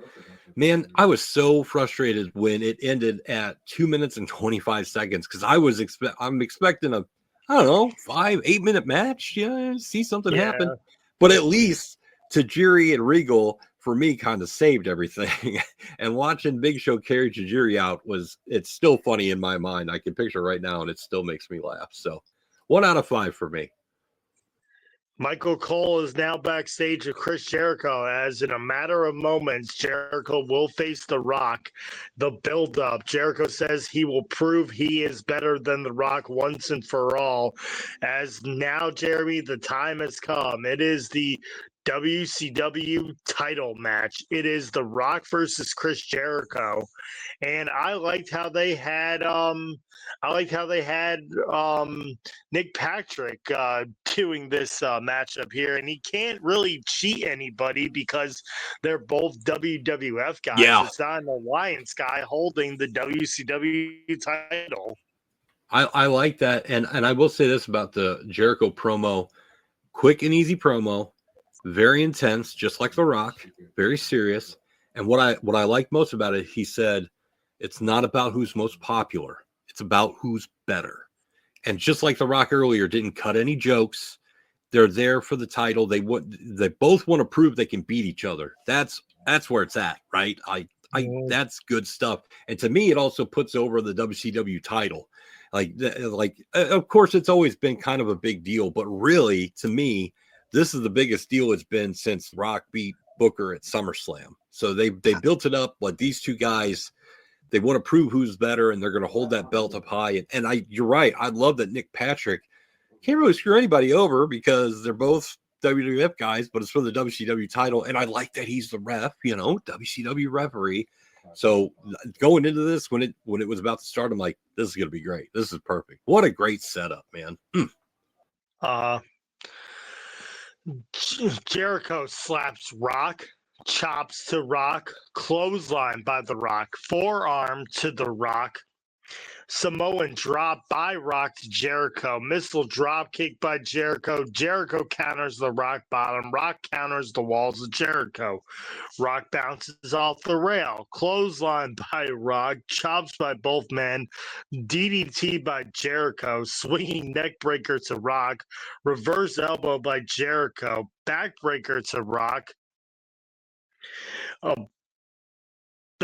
man, I was so frustrated when it ended at 2 minutes and 25 seconds because I'm expecting a 5-8 minute match. Yeah, see something happen. But at least Tajiri and Regal for me kind of saved everything. And watching Big Show carry Tajiri out it's still funny in my mind. I can picture it right now and it still makes me laugh. So 1 out of 5 for me. Michael Cole is now backstage with Chris Jericho, as in a matter of moments, Jericho will face The Rock. The build-up. Jericho says he will prove he is better than The Rock once and for all. As now, Jeremy, the time has come. It is the WCW title match. It is The Rock versus Chris Jericho, and I liked how they had Nick Patrick doing this matchup here, and he can't really cheat anybody because they're both WWF guys. Yeah. It's not an Alliance guy holding the WCW title. I like that, and I will say this about the Jericho promo: quick and easy promo. Very intense, just like The Rock, very serious. And what I like most about it, he said, it's not about who's most popular. It's about who's better. And just like The Rock earlier didn't cut any jokes. They're there for the title. They both want to prove they can beat each other. That's where it's at, right? That's good stuff. And to me, it also puts over the WCW title. Like of course, it's always been kind of a big deal, but really, to me, this is the biggest deal it's been since Rock beat Booker at SummerSlam. So they built it up like these two guys, they want to prove who's better, and they're going to hold that belt up high. And you're right. I love that Nick Patrick can't really screw anybody over because they're both WWF guys, but it's for the WCW title. And I like that he's the ref, WCW referee. So going into this, when it was about to start, I'm like, this is going to be great. This is perfect. What a great setup, man. Jericho slaps Rock, chops to Rock, clothesline by The Rock, forearm to The Rock, Samoan drop by Rock to Jericho, missile drop kick by Jericho. Jericho counters the Rock bottom. Rock counters the walls of Jericho. Rock bounces off the rail. Clothesline by Rock, chops by both men. DDT by Jericho, swinging neck breaker to Rock. Reverse elbow by Jericho. Backbreaker to Rock.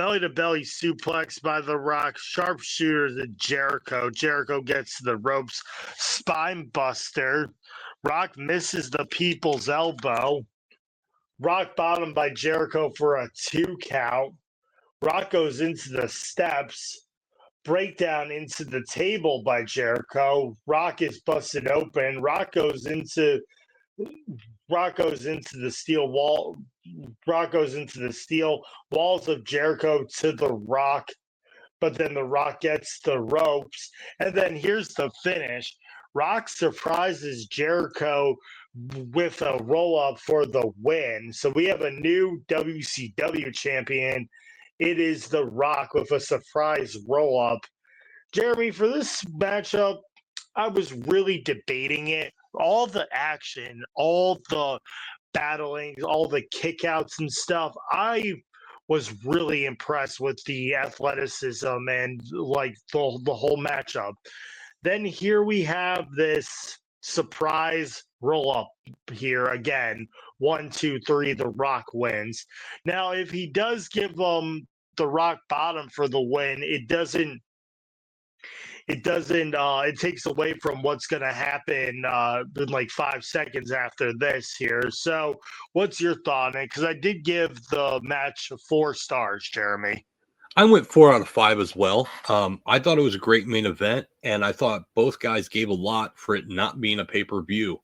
belly-to-belly suplex by The Rock, sharpshooter to Jericho. Jericho gets to the ropes, spine buster. Rock misses the people's elbow. Rock bottom by Jericho for a 2 count. Rock goes into the steps. Breakdown into the table by Jericho. Rock is busted open. Rock goes into the steel wall. Rock goes into the steel walls of Jericho to the Rock, but then the Rock gets the ropes. And then here's the finish. Rock surprises Jericho with a roll-up for the win. So we have a new WCW champion. It is The Rock with a surprise roll-up. Jeremy, for this matchup, I was really debating it. All the action, all the battling, all the kickouts and stuff, I was really impressed with the athleticism and like the whole matchup. Then here we have this surprise roll-up here again. 1, 2, 3, The Rock wins. Now, if he does give The Rock bottom for the win, it takes away from what's going to happen in like 5 seconds after this here. So what's your thought on it? Because I did give the match 4 stars, Jeremy. I went 4 out of 5 as well. I thought it was a great main event, and I thought both guys gave a lot for it not being a pay-per-view.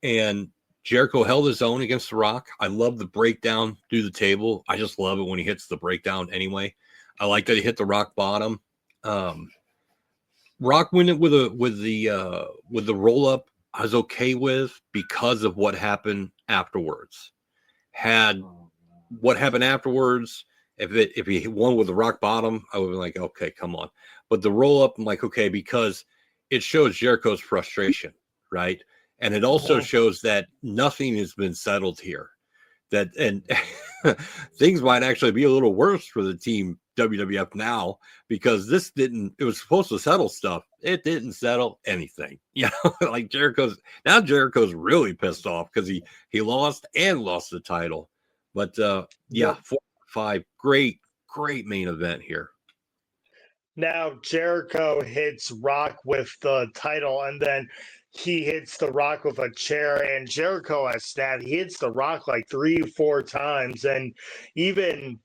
And Jericho held his own against The Rock. I love the breakdown through the table. I just love it when he hits the breakdown anyway. I like that he hit the Rock bottom. Rock winning with the roll up, I was okay with because of what happened afterwards. Had what happened afterwards, if he won with the Rock bottom, I would be like, okay, come on. But the roll up, I'm like, okay, because it shows Jericho's frustration, right? And it also shows that nothing has been settled here. And things might actually be a little worse for the team WWF now, because it was supposed to settle stuff. It didn't settle anything. Like Jericho's really pissed off because he lost the title. But 4 out of 5, great main event here. Now Jericho hits Rock with the title, and then he hits The Rock with a chair, and Jericho has snapped. He hits The Rock like 3-4 times, and even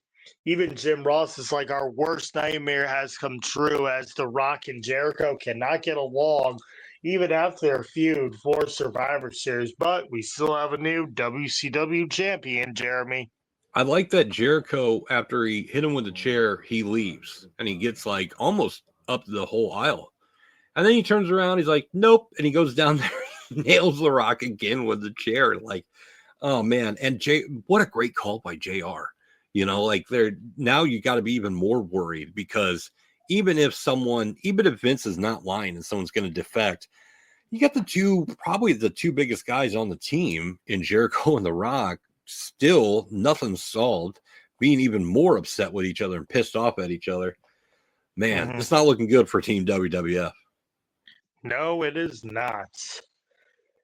Jim Ross is like, our worst nightmare has come true, as The Rock and Jericho cannot get along even after their feud for Survivor Series. But we still have a new WCW champion, Jeremy. I like that Jericho, after he hit him with the chair, he leaves, and he gets like almost up the whole aisle. And then he turns around, he's like, nope. And he goes down there, nails The Rock again with the chair. Like, oh man. And what a great call by JR. Like now you got to be even more worried, because even if Vince is not lying and someone's going to defect, you got probably the 2 biggest guys on the team in Jericho and The Rock, still nothing solved, being even more upset with each other and pissed off at each other. Man, It's not looking good for Team WWF. No, it is not.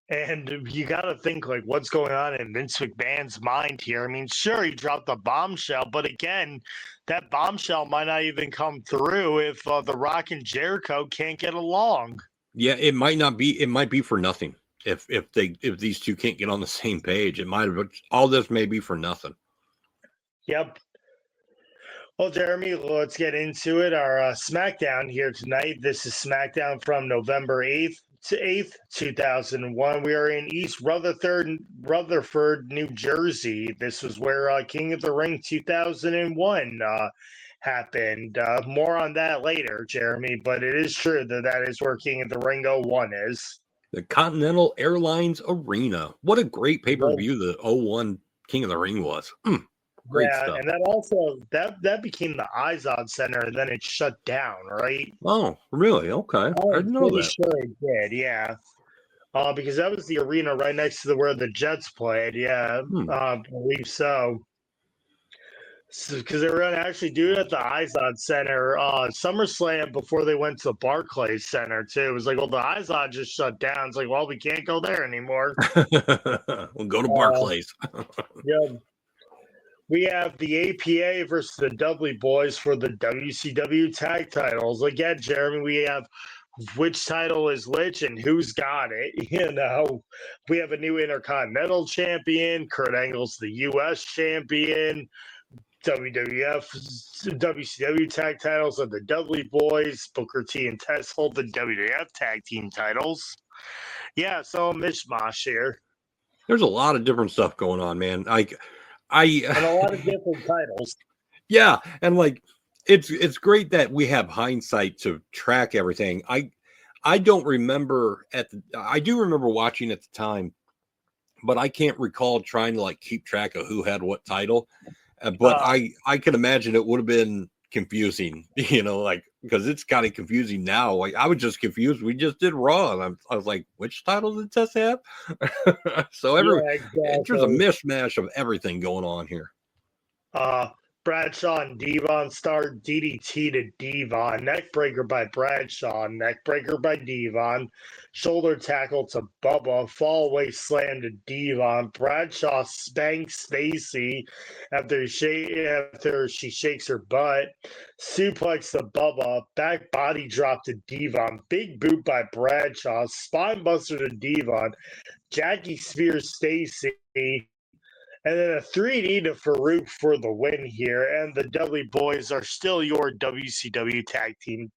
And you got to think, like, what's going on in Vince McMahon's mind here? I mean, sure, he dropped the bombshell, but again, that bombshell might not even come through if The Rock and Jericho can't get along. Yeah, it might not be. It might be for nothing. If these two can't get on the same page, all this may be for nothing. Yep. Well, Jeremy, let's get into it. Our SmackDown here tonight. This is SmackDown from November 8th, 2001. We are in East Rutherford, New Jersey. This was where King of the Ring 2001 happened. More on that later, Jeremy, but it is true that is where King of the Ring 01 is. The Continental Airlines Arena. What a great pay-per-view the 01 King of the Ring was. Great stuff. And that also that became the Izod Center, and then it shut down, right? Oh, really? Okay. I didn't know that. Sure it did, yeah. Because that was the arena right next to where the Jets played. Yeah, I believe so. Because they were going to actually do it at the Izod Center SummerSlam before they went to the Barclays Center too. It was like, well, the Izod just shut down. It's like, well, we can't go there anymore. We'll go to Barclays. Yeah. We have the APA versus the Dudley Boys for the WCW tag titles. Again, Jeremy, we have which title is which and who's got it. You know, we have a new Intercontinental Champion. Kurt Angle's the U.S. Champion. WCW tag titles of the Dudley Boys. Booker T and Tess hold the WWF tag team titles. Yeah, so a mishmash here. There's a lot of different stuff going on, man. And a lot of different titles. Yeah, and like it's great that we have hindsight to track everything. I don't remember I do remember watching at the time, but I can't recall trying to like keep track of who had what title. But I can imagine it would have been confusing, you know, like because it's kind of confusing now. Like I was just confused. We just did Raw, and I was like, which title did Tess have? So exactly. There's a mishmash of everything going on here. Bradshaw and Devon start DDT to Devon, neckbreaker by Bradshaw, neckbreaker by Devon, shoulder tackle to Bubba, fallaway slam to Devon. Bradshaw spanks Stacy after she shakes her butt, suplex to Bubba, back body drop to Devon, big boot by Bradshaw, spine buster to Devon, Jackie spears Stacy. And then a 3D to Farouk for the win here. And the Dudley Boys are still your WCW tag team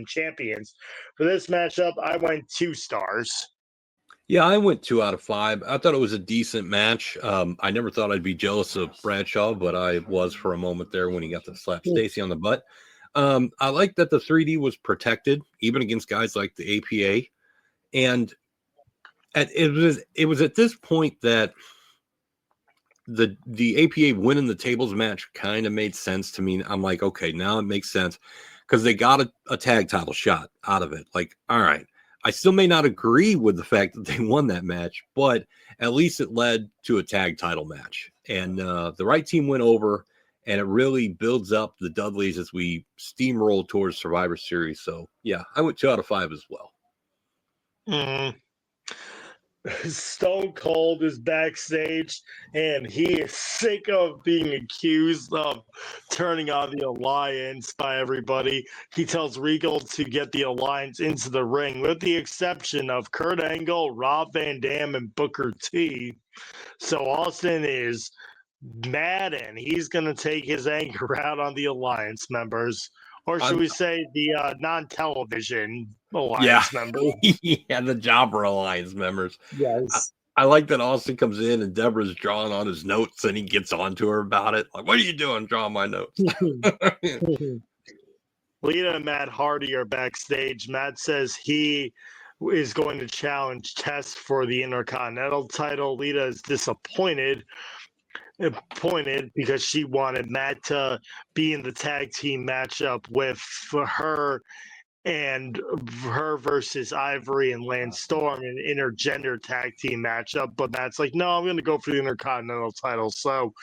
champions. For this matchup, I went 2 stars. Yeah, I went 2 out of 5. I thought it was a decent match. I never thought I'd be jealous of Bradshaw, but I was for a moment there when he got to slap Stacy on the butt. I like that the 3D was protected, even against guys like the APA. And it was at this point that the APA winning the tables match kind of made sense to me. I'm like, okay, now it makes sense because they got a tag title shot out of it. Like, all right, I still may not agree with the fact that they won that match, but at least it led to a tag title match. And the right team went over, and it really builds up the Dudleys as we steamroll towards Survivor Series. So, yeah, I went 2 out of 5 as well. Mm-hmm. Stone Cold is backstage, and he is sick of being accused of turning on the Alliance by everybody. He tells Regal to get the Alliance into the ring, with the exception of Kurt Angle, Rob Van Dam, and Booker T. So Austin is mad, and he's going to take his anger out on the Alliance members. Or should we say the non-television Alliance members? Yeah, the Jobber Alliance members. Yes. I like that Austin comes in and Deborah's drawing on his notes and he gets on to her about it. Like, what are you doing drawing my notes? Lita and Matt Hardy are backstage. Matt says he is going to challenge Test for the Intercontinental title. Lita is disappointed because she wanted Matt to be in the tag team matchup with her versus Ivory and Lance Storm, an intergender tag team matchup. But Matt's like, no, I'm going to go for the Intercontinental title. So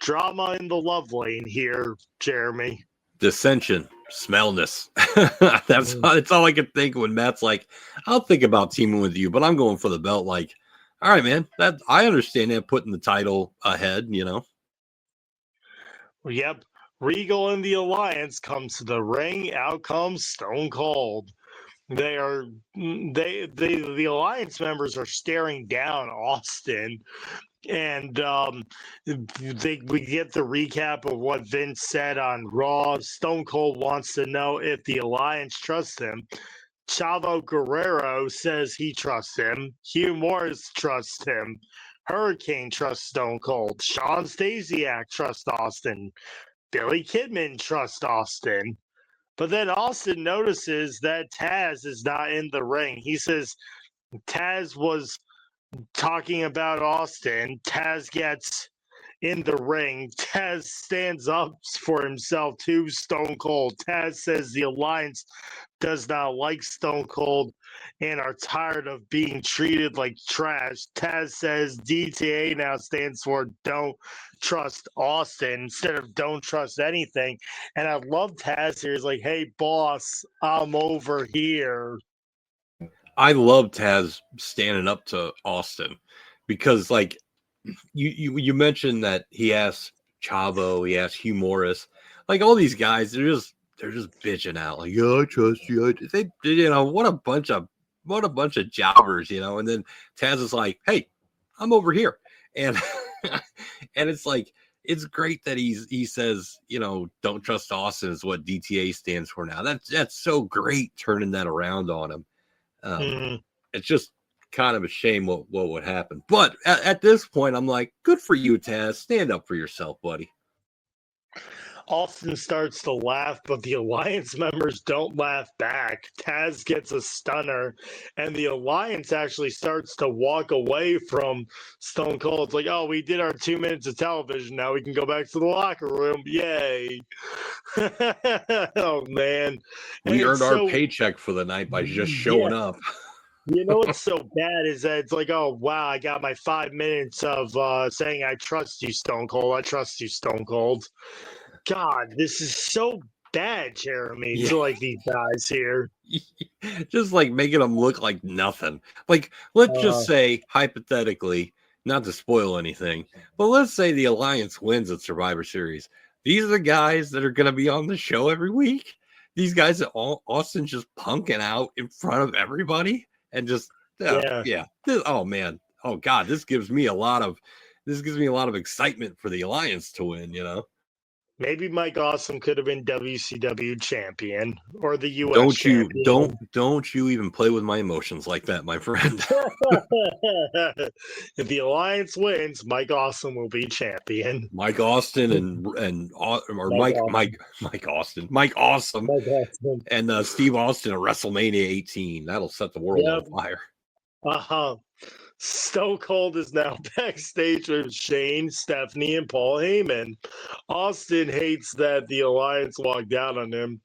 drama in the love lane here, Jeremy. Dissension, smellness. That's all I could think when Matt's like, I'll think about teaming with you, but I'm going for the belt. Like, all right, man. That I understand that putting the title ahead, you know. Yep. Regal and the Alliance comes to the ring. Out comes Stone Cold. The Alliance members are staring down Austin, and we get the recap of what Vince said on Raw. Stone Cold wants to know if the Alliance trusts him. Chavo Guerrero says he trusts him. Hugh Morris trusts him. Hurricane trusts Stone Cold. Sean Stasiak trusts Austin. Billy Kidman trusts Austin. But then Austin notices that Taz is not in the ring. He says Taz was talking about Austin. Taz gets in the ring. Taz stands up for himself to Stone Cold. Taz says the Alliance does not like Stone Cold and are tired of being treated like trash. Taz says DTA now stands for Don't Trust Austin instead of Don't Trust Anything. And I love Taz here. He's like, hey, boss, I'm over here. I love Taz standing up to Austin because, like, you mentioned that he asked Chavo, he asked Hugh Morris. Like all these guys, they're just bitching out. Like, yeah, I trust you. They, what a bunch of jobbers, And then Taz is like, hey, I'm over here. And and it's like, it's great that he says, don't trust Austin is what DTA stands for now. That's so great turning that around on him. It's just kind of a shame what would happen. But at this point, I'm like, good for you, Taz. Stand up for yourself, buddy. Austin starts to laugh, but the Alliance members don't laugh back. Taz gets a stunner, and the Alliance actually starts to walk away from Stone Cold. It's like, oh, we did our 2 minutes of television. Now we can go back to the locker room. Yay. Oh, man. We earned our paycheck for the night by just showing up. You know what's so bad is that it's like, oh, wow, I got my 5 minutes of saying I trust you, Stone Cold. I trust you, Stone Cold. God, this is so bad, Jeremy, to like these guys here. Just like making them look like nothing. Like, let's just say, hypothetically, not to spoil anything, but let's say the Alliance wins at Survivor Series. These are the guys that are going to be on the show every week. These guys that Austin's just punking out in front of everybody and just, oh, man. Oh, God, this gives me a lot of excitement for the Alliance to win, Maybe Mike Awesome could have been WCW champion or the US champion. Don't you even play with my emotions like that, my friend. If the Alliance wins, Mike Awesome will be champion. Mike Austin Mike Awesome and Steve Austin at WrestleMania 18. That'll set the world on fire. Stone Cold is now backstage with Shane, Stephanie, and Paul Heyman. Austin hates that the Alliance walked out on him.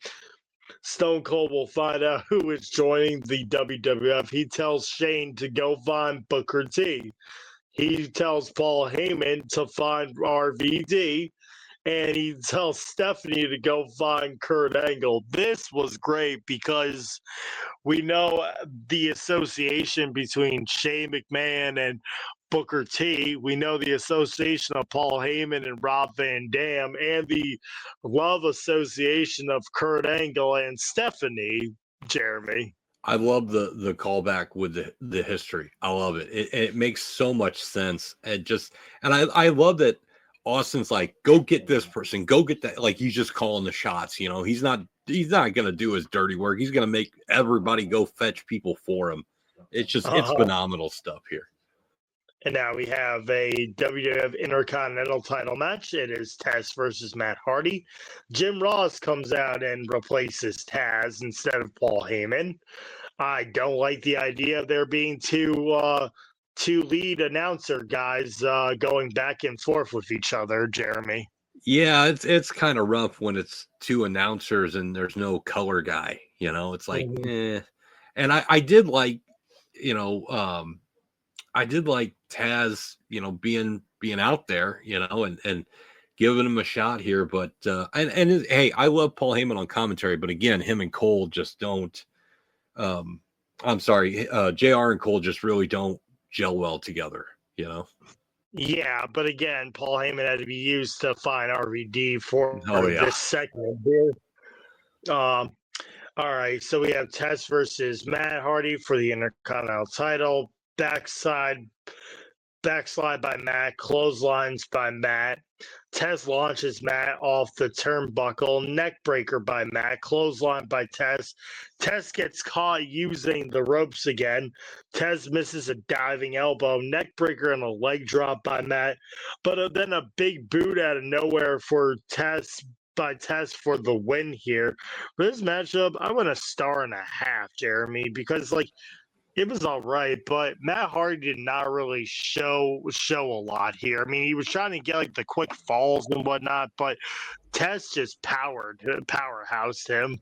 Stone Cold will find out who is joining the WWF. He tells Shane to go find Booker T. He tells Paul Heyman to find RVD. And he tells Stephanie to go find Kurt Angle. This was great because we know the association between Shane McMahon and Booker T. We know the association of Paul Heyman and Rob Van Dam, and the love association of Kurt Angle and Stephanie, Jeremy. I love the callback with the history. I love it. It makes so much sense. And I love that Austin's like, go get this person, go get that. Like, he's just calling the shots. He's not going to do his dirty work. He's going to make everybody go fetch people for him. It's just, it's phenomenal stuff here. And now we have a WWF Intercontinental title match. It is Taz versus Matt Hardy. Jim Ross comes out and replaces Taz instead of Paul Heyman. I don't like the idea of there being two lead announcer guys going back and forth with each other, Jeremy. Yeah, it's kind of rough when it's two announcers and there's no color guy. It's like, And I did like, I did like Taz, being out there, and giving him a shot here. But hey, I love Paul Heyman on commentary, but again, him and Cole just don't. I'm sorry, JR and Cole just really don't gel well together, Yeah, but again, Paul Heyman had to be used to find RVD for this segment here. All right, so we have Taz versus Matt Hardy for the Intercontinental title. Backslide by Matt, clotheslines by Matt. Tez launches Matt off the turnbuckle, neckbreaker by Matt, clothesline by Tez. Tez gets caught using the ropes again. Tez misses a diving elbow, neckbreaker and a leg drop by Matt, but then a big boot out of nowhere for Tez for the win here. For this matchup, I went 1.5 stars, Jeremy, because it was all right, but Matt Hardy did not really show a lot here. I mean, he was trying to get the quick falls and whatnot, but Tez just powerhoused him.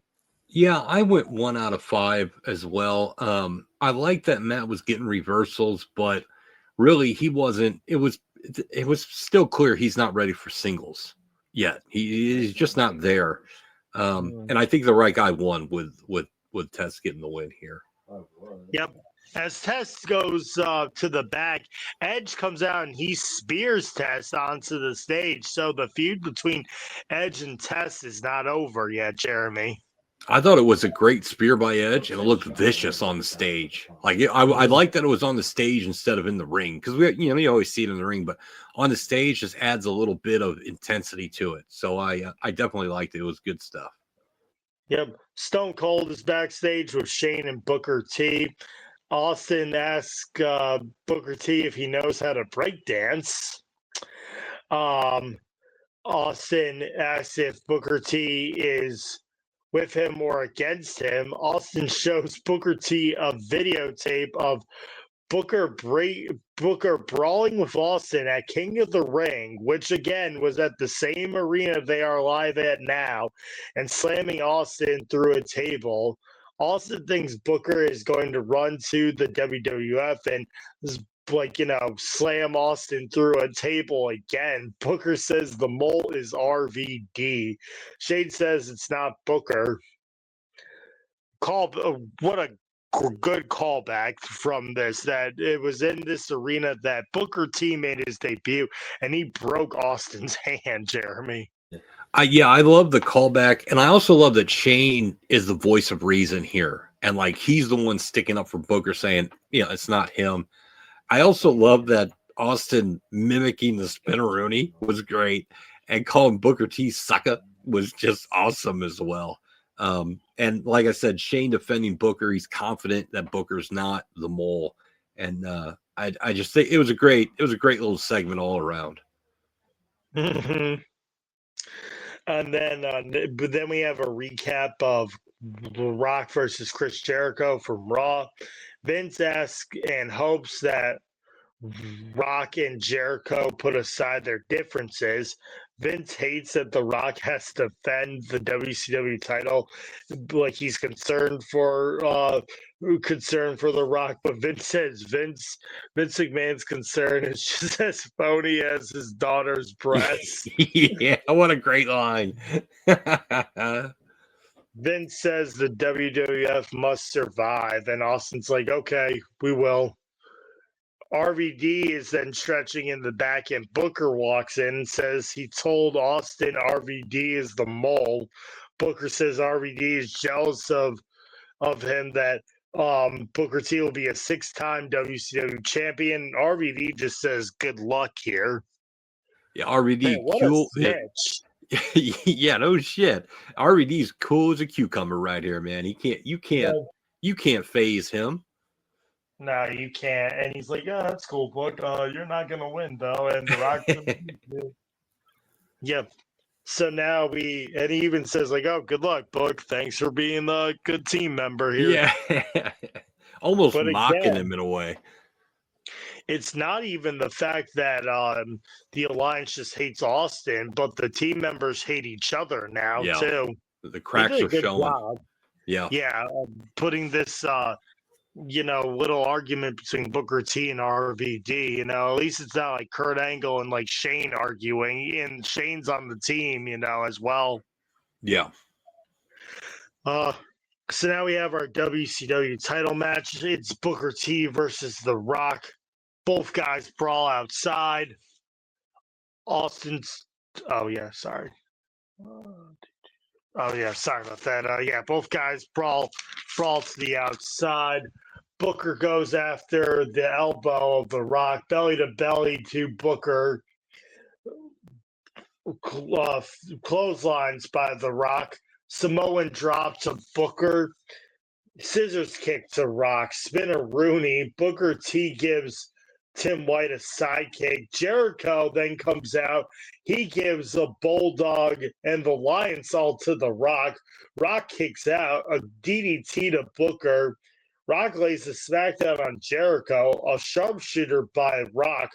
Yeah, I went 1 out of 5 as well. I like that Matt was getting reversals, but really he wasn't. It was still clear he's not ready for singles yet. He's just not there. And I think the right guy won with Tez getting the win here. Yep. As Test goes to the back, Edge comes out and he spears Test onto the stage. So the feud between Edge and Test is not over yet, Jeremy. I thought it was a great spear by Edge, and it looked vicious on the stage. Like I like that it was on the stage instead of in the ring, because you always see it in the ring, but on the stage just adds a little bit of intensity to it. So I definitely liked it. It was good stuff. Yep. Stone Cold is backstage with Shane and Booker T. Austin asks Booker T if he knows how to break dance. Austin asks if Booker T is with him or against him. Austin shows Booker T a videotape of Booker brawling with Austin at King of the Ring, which again was at the same arena they are live at now, and slamming Austin through a table. Austin thinks Booker is going to run to the WWF and slam Austin through a table again. Booker says the mole is RVD. Shane says it's not Booker. What a good callback from this, that it was in this arena that Booker T made his debut and he broke Austin's hand, Jeremy. I love the callback, and I also love that Shane is the voice of reason here, and like he's the one sticking up for Booker, saying, it's not him. I also love that Austin mimicking the Spinneroonie was great, and calling Booker T sucker was just awesome as well. And like I said, Shane defending Booker, he's confident that Booker's not the mole, and I just think it was a great little segment all around. Mm-hmm. And then we have a recap of Rock versus Chris Jericho from Raw. Vince asks and hopes that Rock and Jericho put aside their differences. Vince hates that The Rock has to defend the WCW title, like he's concerned for The Rock. But Vince says Vince McMahon's concern is just as phony as his daughter's breasts. Yeah, what a great line. Vince says the WWF must survive, and Austin's like, okay, we will. RVD is then stretching in the back, and Booker walks in and says he told Austin RVD is the mole. Booker says RVD is jealous of him, that Booker T will be a 6-time WCW champion. RVD just says good luck here. Yeah, RVD, man, what cool. A snitch. Yeah, no shit. RVD's cool as a cucumber right here, man. You can't phase him. No, you can't. And he's like, yeah, that's cool, Book. You're not going to win, though. And The Rock. Yep. So now he even says, like, oh, good luck, Book. Thanks for being a good team member here. Yeah. Almost mocking him in a way. It's not even the fact that the Alliance just hates Austin, but the team members hate each other now, too. The cracks are showing. Job. Yeah, putting this little argument between Booker T and RVD, at least it's not like Kurt Angle and like Shane arguing, and Shane's on the team, as well. Yeah. So now we have our WCW title match. It's Booker T versus The Rock. Both guys brawl outside. Sorry about that. Both guys brawl to the outside. Booker goes after the elbow of The Rock, belly to belly to Booker. Clotheslines by The Rock. Samoan drop to Booker. Scissors kick to Rock. Spinneroonie. Booker T gives Tim White a sidekick. Jericho then comes out. He gives a bulldog and the lion salt to The Rock. Rock kicks out. A DDT to Booker. Rock lays a smackdown on Jericho. A sharpshooter by Rock.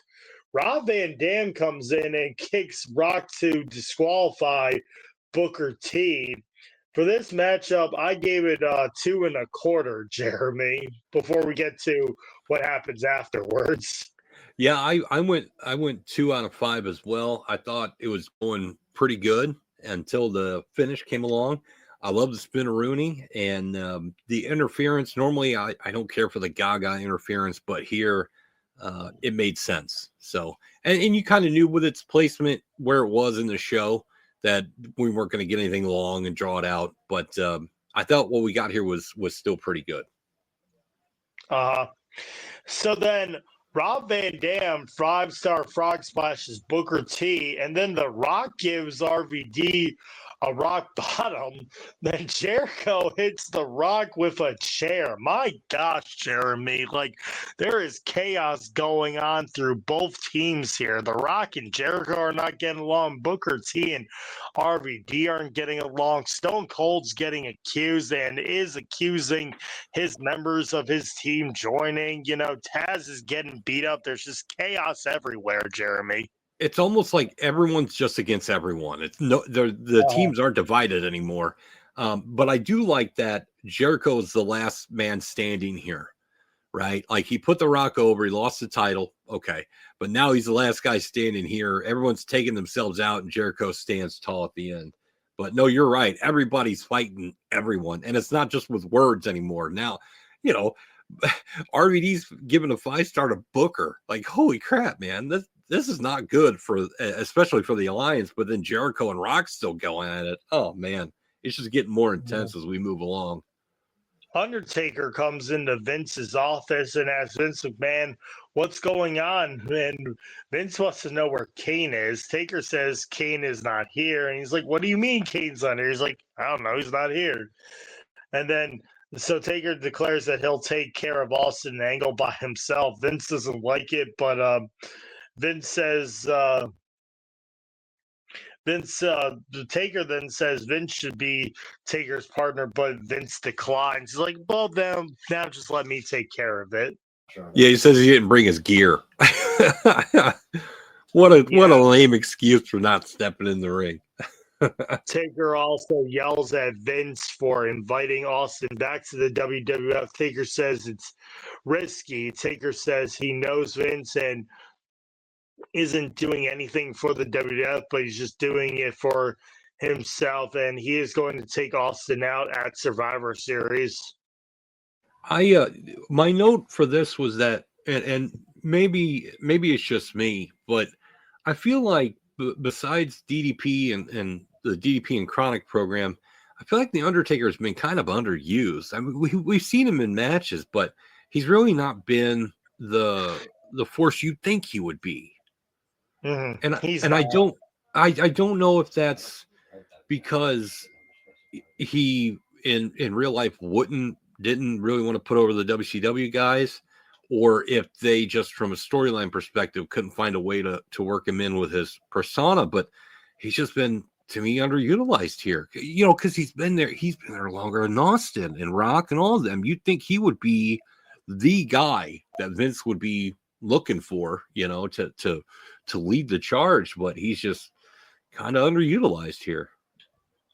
Rob Van Dam comes in and kicks Rock to disqualify Booker T. For this matchup, I gave it 2 1/4, Jeremy, before we get to what happens afterwards. Yeah, I went 2 out of 5 as well. I thought it was going pretty good until the finish came along. I love the spinneroonie and the interference. Normally, I don't care for the Gaga interference, but here it made sense. So, and you kind of knew with its placement where it was in the show that we weren't going to get anything long and draw it out. But I thought what we got here was still pretty good. So then Rob Van Dam, five-star frog splashes Booker T, and then The Rock gives RVD a rock bottom. Then Jericho hits The Rock with a chair. My gosh, Jeremy, like there is chaos going on through both teams here. The Rock and Jericho are not getting along. Booker T and RVD aren't getting along. Stone Cold's getting accused and is accusing his members of his team joining. You know, Taz is getting beat up. There's just chaos everywhere, Jeremy. It's almost like everyone's just against everyone. It's the teams aren't divided anymore. But I do like that Jericho is the last man standing here, right? Like he put The Rock over, he lost the title. Okay. But now he's the last guy standing here. Everyone's taking themselves out and Jericho stands tall at the end. But no, you're right. Everybody's fighting everyone. And it's not just with words anymore. Now, you know, RVD's giving a 5-star to Booker. Like, holy crap, man. This is not good for, especially for the Alliance, but then Jericho and Rock still going at it. Oh, man. It's just getting more intense as we move along. Undertaker comes into Vince's office and asks Vince McMahon, what's going on? And Vince wants to know where Kane is. Taker says Kane is not here. And he's like, what do you mean Kane's not here? He's like, I don't know. He's not here. And then, so Taker declares that he'll take care of Austin Angle by himself. Vince doesn't like it, but Vince says, Taker then says Vince should be Taker's partner, but Vince declines. He's like, well, now just let me take care of it. Yeah, he says he didn't bring his gear. What a lame excuse for not stepping in the ring. Taker also yells at Vince for inviting Austin back to the WWF. Taker says it's risky. Taker says he knows Vince and isn't doing anything for the WWF, but he's just doing it for himself, and he is going to take Austin out at Survivor Series. My note for this was that, and maybe it's just me, but I feel like besides DDP and the DDP and Chronic program, I feel like the Undertaker has been kind of underused. I mean, we've seen him in matches, but he's really not been the force you'd think he would be. Mm-hmm. I don't know if that's because he in real life didn't really want to put over the WCW guys, or if they just from a storyline perspective couldn't find a way to work him in with his persona. But he's just been, to me, underutilized here, you know, because he's been there longer than Austin and Rock and all of them. You'd think he would be the guy that Vince would be looking for, you know, to lead the charge, but he's just kind of underutilized here.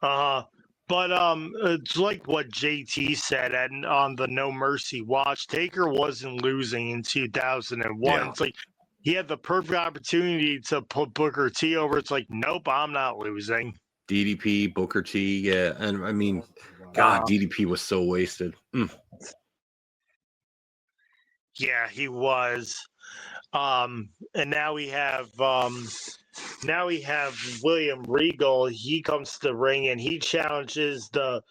But it's like what JT said on the No Mercy watch. Taker wasn't losing in 2001. Yeah. It's like he had the perfect opportunity to put Booker T over. It's like, nope, I'm not losing. DDP, Booker T, yeah, and I mean, God, DDP was so wasted. Yeah, he was. And now we have William Regal. He comes to the ring and he challenges the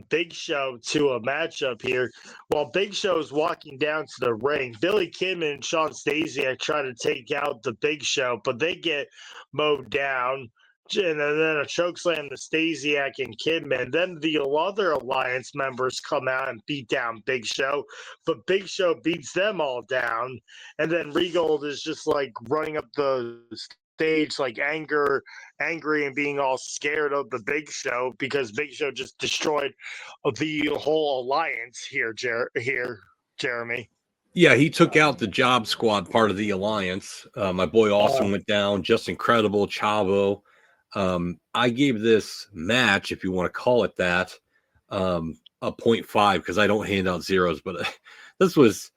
Big Show to a matchup here. While Big Show is walking down to the ring, Billy Kidman and Sean Stasiak try to take out the Big Show, but they get mowed down. And then a chokeslam to Stasiak and Kidman. Then the other Alliance members come out and beat down Big Show, but Big Show beats them all down. And then Regal is just like running up the stage, like angry and being all scared of the Big Show because Big Show just destroyed the whole Alliance here, Jeremy. Yeah, he took out the Job Squad part of the Alliance. My boy Austin went down, just incredible. Chavo. I gave this match, if you want to call it that, a 0.5 because I don't hand out zeros, but this was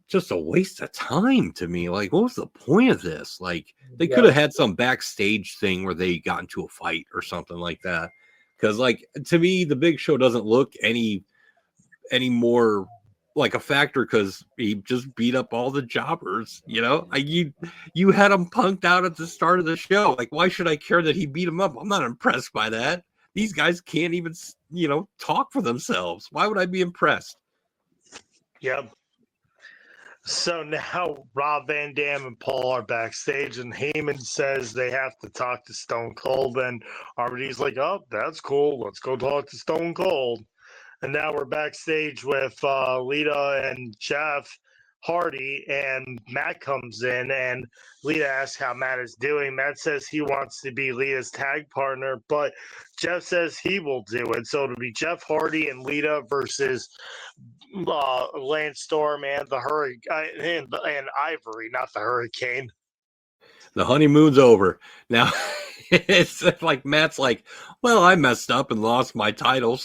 just a waste of time to me. Like, what was the point of this? Like, they could have had some backstage thing where they got into a fight or something like that. Because, like, to me, the Big Show doesn't look any more like a factor because he just beat up all the jobbers. You know, you had him punked out at the start of the show. Like, why should I care that he beat him up? I'm not impressed by that. These guys can't even, talk for themselves. Why would I be impressed? Yep. So now Rob Van Dam and Paul are backstage, and Heyman says they have to talk to Stone Cold. And RVD's like, oh, that's cool. Let's go talk to Stone Cold. And now we're backstage with Lita and Jeff Hardy, and Matt comes in, and Lita asks how Matt is doing. Matt says he wants to be Lita's tag partner, but Jeff says he will do it. So it'll be Jeff Hardy and Lita versus Lance Storm and the Hurricane and Ivory, not the Hurricane. The honeymoon's over. Now, it's like Matt's like, well, I messed up and lost my title,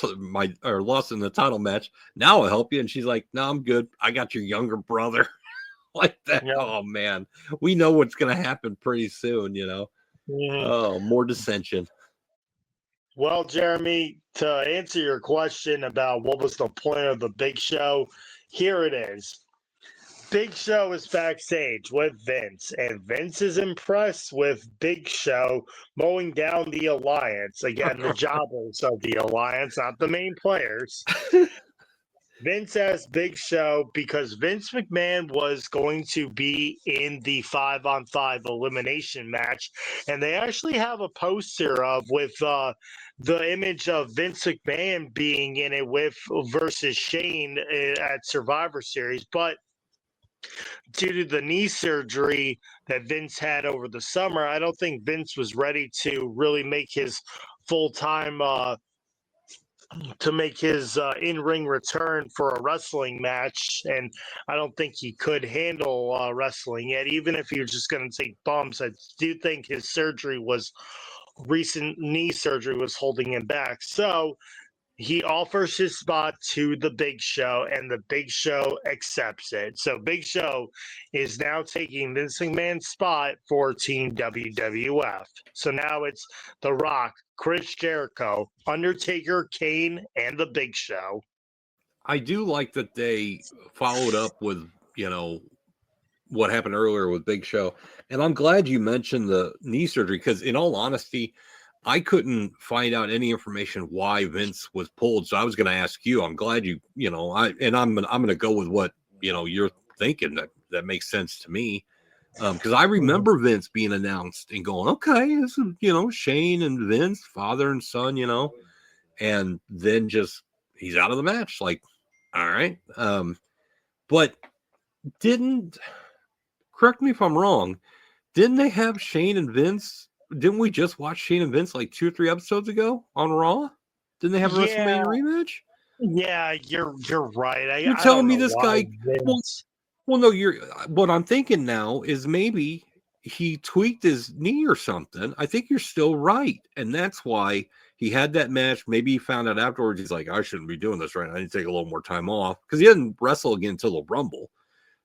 or lost in the title match. Now I'll help you. And she's like, no, I'm good. I got your younger brother. Like that. Yep. Oh, man. We know what's going to happen pretty soon, Oh, more dissension. Well, Jeremy, to answer your question about what was the point of the Big Show, here it is. Big Show is backstage with Vince, and Vince is impressed with Big Show mowing down the Alliance. Again, the jobbers of the Alliance, not the main players. Vince asked Big Show because Vince McMahon was going to be in the 5-on-5 elimination match, and they actually have a poster with the image of Vince McMahon being in it versus Shane at Survivor Series, but due to the knee surgery that Vince had over the summer, I don't think Vince was ready to really make his full-time in-ring return for a wrestling match, and I don't think he could handle wrestling yet, even if he was just going to take bumps. I do think his recent knee surgery was holding him back. So he offers his spot to the Big Show, and the Big Show accepts it. So Big Show is now taking Vince McMahon's spot for Team WWF. So now it's The Rock, Chris Jericho, Undertaker, Kane, and the Big Show. I do like that they followed up with, what happened earlier with Big Show. And I'm glad you mentioned the knee surgery because, in all honesty, I couldn't find out any information why Vince was pulled. So I was going to ask you. I'm glad I'm going to go with what, you're thinking. That makes sense to me. Because I remember Vince being announced and going, okay, this is, Shane and Vince, father and son, and then just he's out of the match. Like, all right. But correct me if I'm wrong, didn't they have Shane and Vince? Didn't we just watch Shane and Vince like 2 or 3 episodes ago on Raw? Didn't they have a WrestleMania rematch? Yeah, you're right. You're telling me this guy? Well, no. What I'm thinking now is maybe he tweaked his knee or something. I think you're still right, and that's why he had that match. Maybe he found out afterwards. He's like, I shouldn't be doing this right now. I need to take a little more time off because he didn't wrestle again until the Rumble.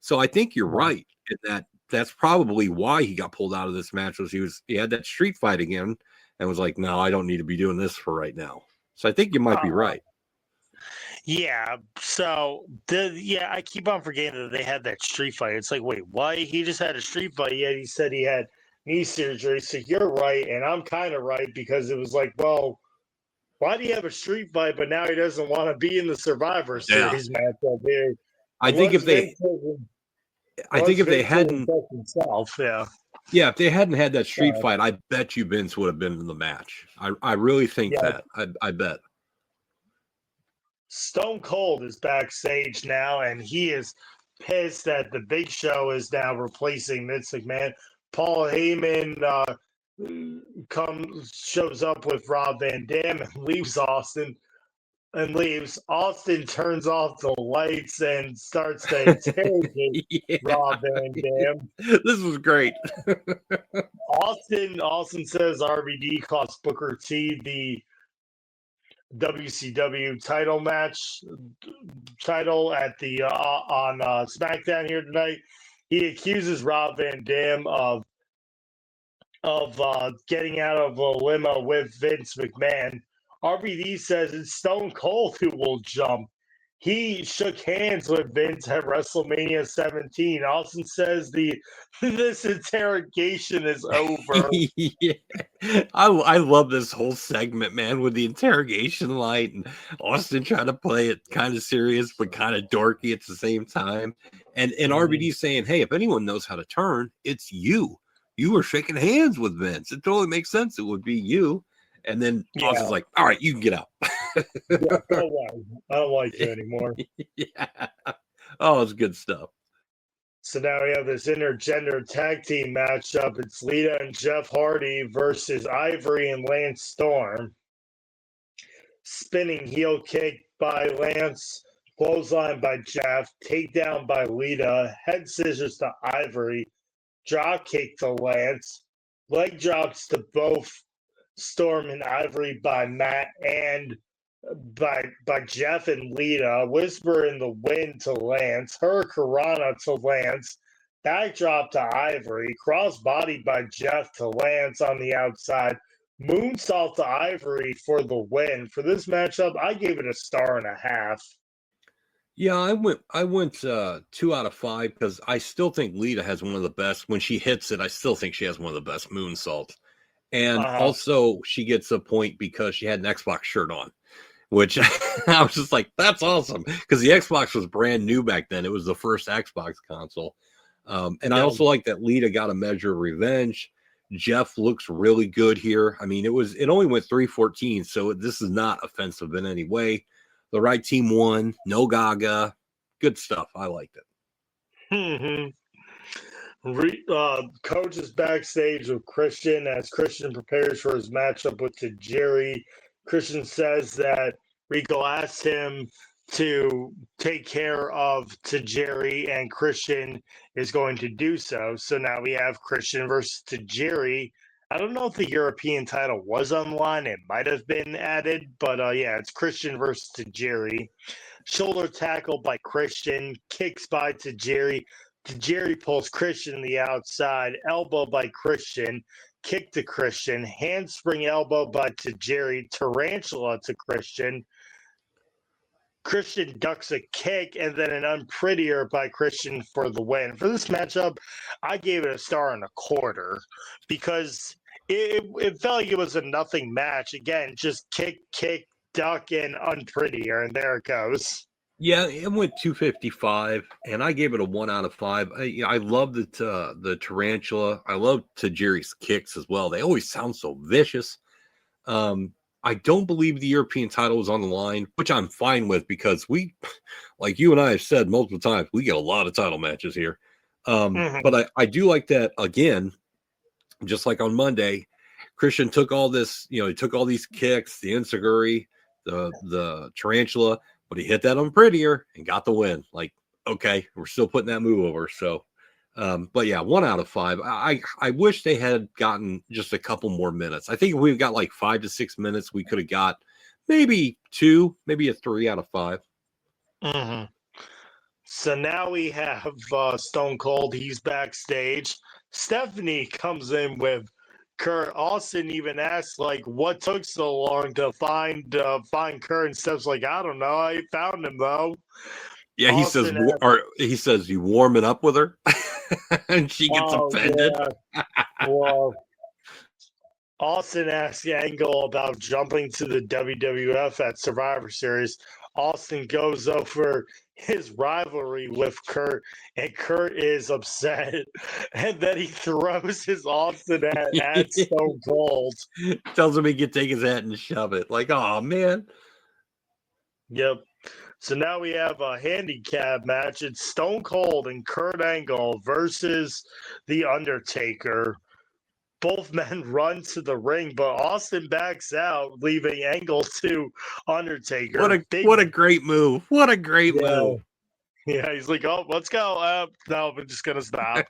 So I think you're right in that. That's probably why he got pulled out of this match. He had that street fight again and was like, no, I don't need to be doing this for right now. So I think you might be right. Yeah. So I keep on forgetting that they had that street fight. It's like, wait, why? He just had a street fight. Yet he said he had knee surgery. So you're right. And I'm kind of right because it was like, well, why do you have a street fight? But now he doesn't want to be in the Survivor Series match up here. I think if they hadn't, if they hadn't had that street fight, I bet you Vince would have been in the match. I really think that. I bet. Stone Cold is backstage now, and he is pissed that the Big Show is now replacing Vince McMahon. Paul Heyman shows up with Rob Van Dam and leaves Austin. Austin turns off the lights and starts to interrogate Rob Van Dam. This was great. Austin says RVD cost Booker T the WCW title at the on SmackDown here tonight. He accuses Rob Van Dam of getting out of a limo with Vince McMahon. RVD says it's Stone Cold who will jump. He shook hands with Vince at WrestleMania 17. Austin says this interrogation is over. Yeah. I love this whole segment, man, with the interrogation light and Austin trying to play it kind of serious but kind of dorky at the same time. And RVD saying, hey, if anyone knows how to turn, it's you. You were shaking hands with Vince. It totally makes sense. It would be you. And then Austin's like, all right, you can get out. Yeah, go away. I don't like you anymore. Yeah. Oh, it's good stuff. So now we have this intergender tag team matchup. It's Lita and Jeff Hardy versus Ivory and Lance Storm. Spinning heel kick by Lance, clothesline by Jeff, takedown by Lita, head scissors to Ivory, drop kick to Lance, leg drops to both Storm and Ivory by Matt and by Jeff and Lita, whisper in the wind to Lance, Hurricanrana to Lance, backdrop to Ivory, crossbody by Jeff to Lance on the outside, moonsault to Ivory for the win. For this matchup, I gave it a 1.5 stars. Yeah, I went 2 out of 5 because I still think Lita has one of the best. When she hits it, I still think she has one of the best moonsaults. And also she gets a point because she had an Xbox shirt on, which I was just like, that's awesome. Because the Xbox was brand new back then. It was the first Xbox console. And I also like that Lita got a measure of revenge. Jeff looks really good here. I mean, it only went 314, so this is not offensive in any way. The right team won. No Gaga. Good stuff. I liked it. Mm-hmm. Coach is backstage with Christian as Christian prepares for his matchup with Tajiri. Christian says that Rico asked him to take care of Tajiri, and Christian is going to do so. So now we have Christian versus Tajiri. I don't know if the European title was on the line. It might have been added, but yeah, it's Christian versus Tajiri. Shoulder tackle by Christian, kicks by Tajiri. Tajiri pulls Christian to the outside, elbow by Christian, kick to Christian, handspring elbow by Tajiri, tarantula to Christian. Christian ducks a kick and then an unprettier by Christian for the win. For this matchup, I gave it a 1.25 stars because it felt like it was a nothing match. Again, just kick, duck, and unprettier, and there it goes. Yeah, it went 255, and I gave it a 1 out of 5. I love the tarantula. I love Tajiri's kicks as well. They always sound so vicious. I don't believe the European title was on the line, which I'm fine with because we, like you and I have said multiple times, we get a lot of title matches here. But I do like that, again, just like on Monday, Christian took all this, he took all these kicks, the enziguri, the tarantula, but he hit that unprettier and got the win. Like, okay, we're still putting that move over. So, but yeah, 1 out of 5. I wish they had gotten just a couple more minutes. I think if we've got like 5 to 6 minutes, we could have got maybe 2, maybe a 3 out of 5. Mm-hmm. So now we have Stone Cold. He's backstage. Stephanie comes in with Kurt. Austin even asks, like, what took so long to find Kurt? And Steph's like, I don't know. I found him, though. Yeah, he says, you warming up with her? And she gets offended. Yeah. Well, Austin asks Angle about jumping to the WWF at Survivor Series. Austin goes over his rivalry with Kurt, and Kurt is upset. And then he throws his Austin at Stone Cold. Tells him he can take his hat and shove it. Like, oh, man. Yep. So now we have a handicap match. It's Stone Cold and Kurt Angle versus The Undertaker. Both men run to the ring, but Austin backs out, leaving Angle to Undertaker. What a great move. What a great move. Yeah, he's like, oh, let's go. No, I'm just going to stop.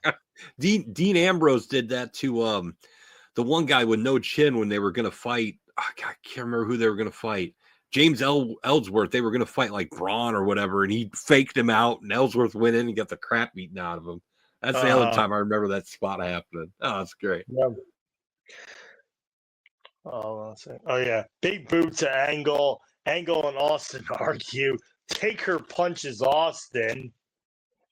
Dean Ambrose did that to the one guy with no chin when they were going to fight. I can't remember who they were going to fight. James Ellsworth. They were going to fight like Braun or whatever, and he faked him out, and Ellsworth went in and got the crap beaten out of him. That's the other time I remember that spot happening. Oh, that's great. Yeah. Oh, yeah. Big boot to Angle. Angle and Austin argue. Taker punches Austin.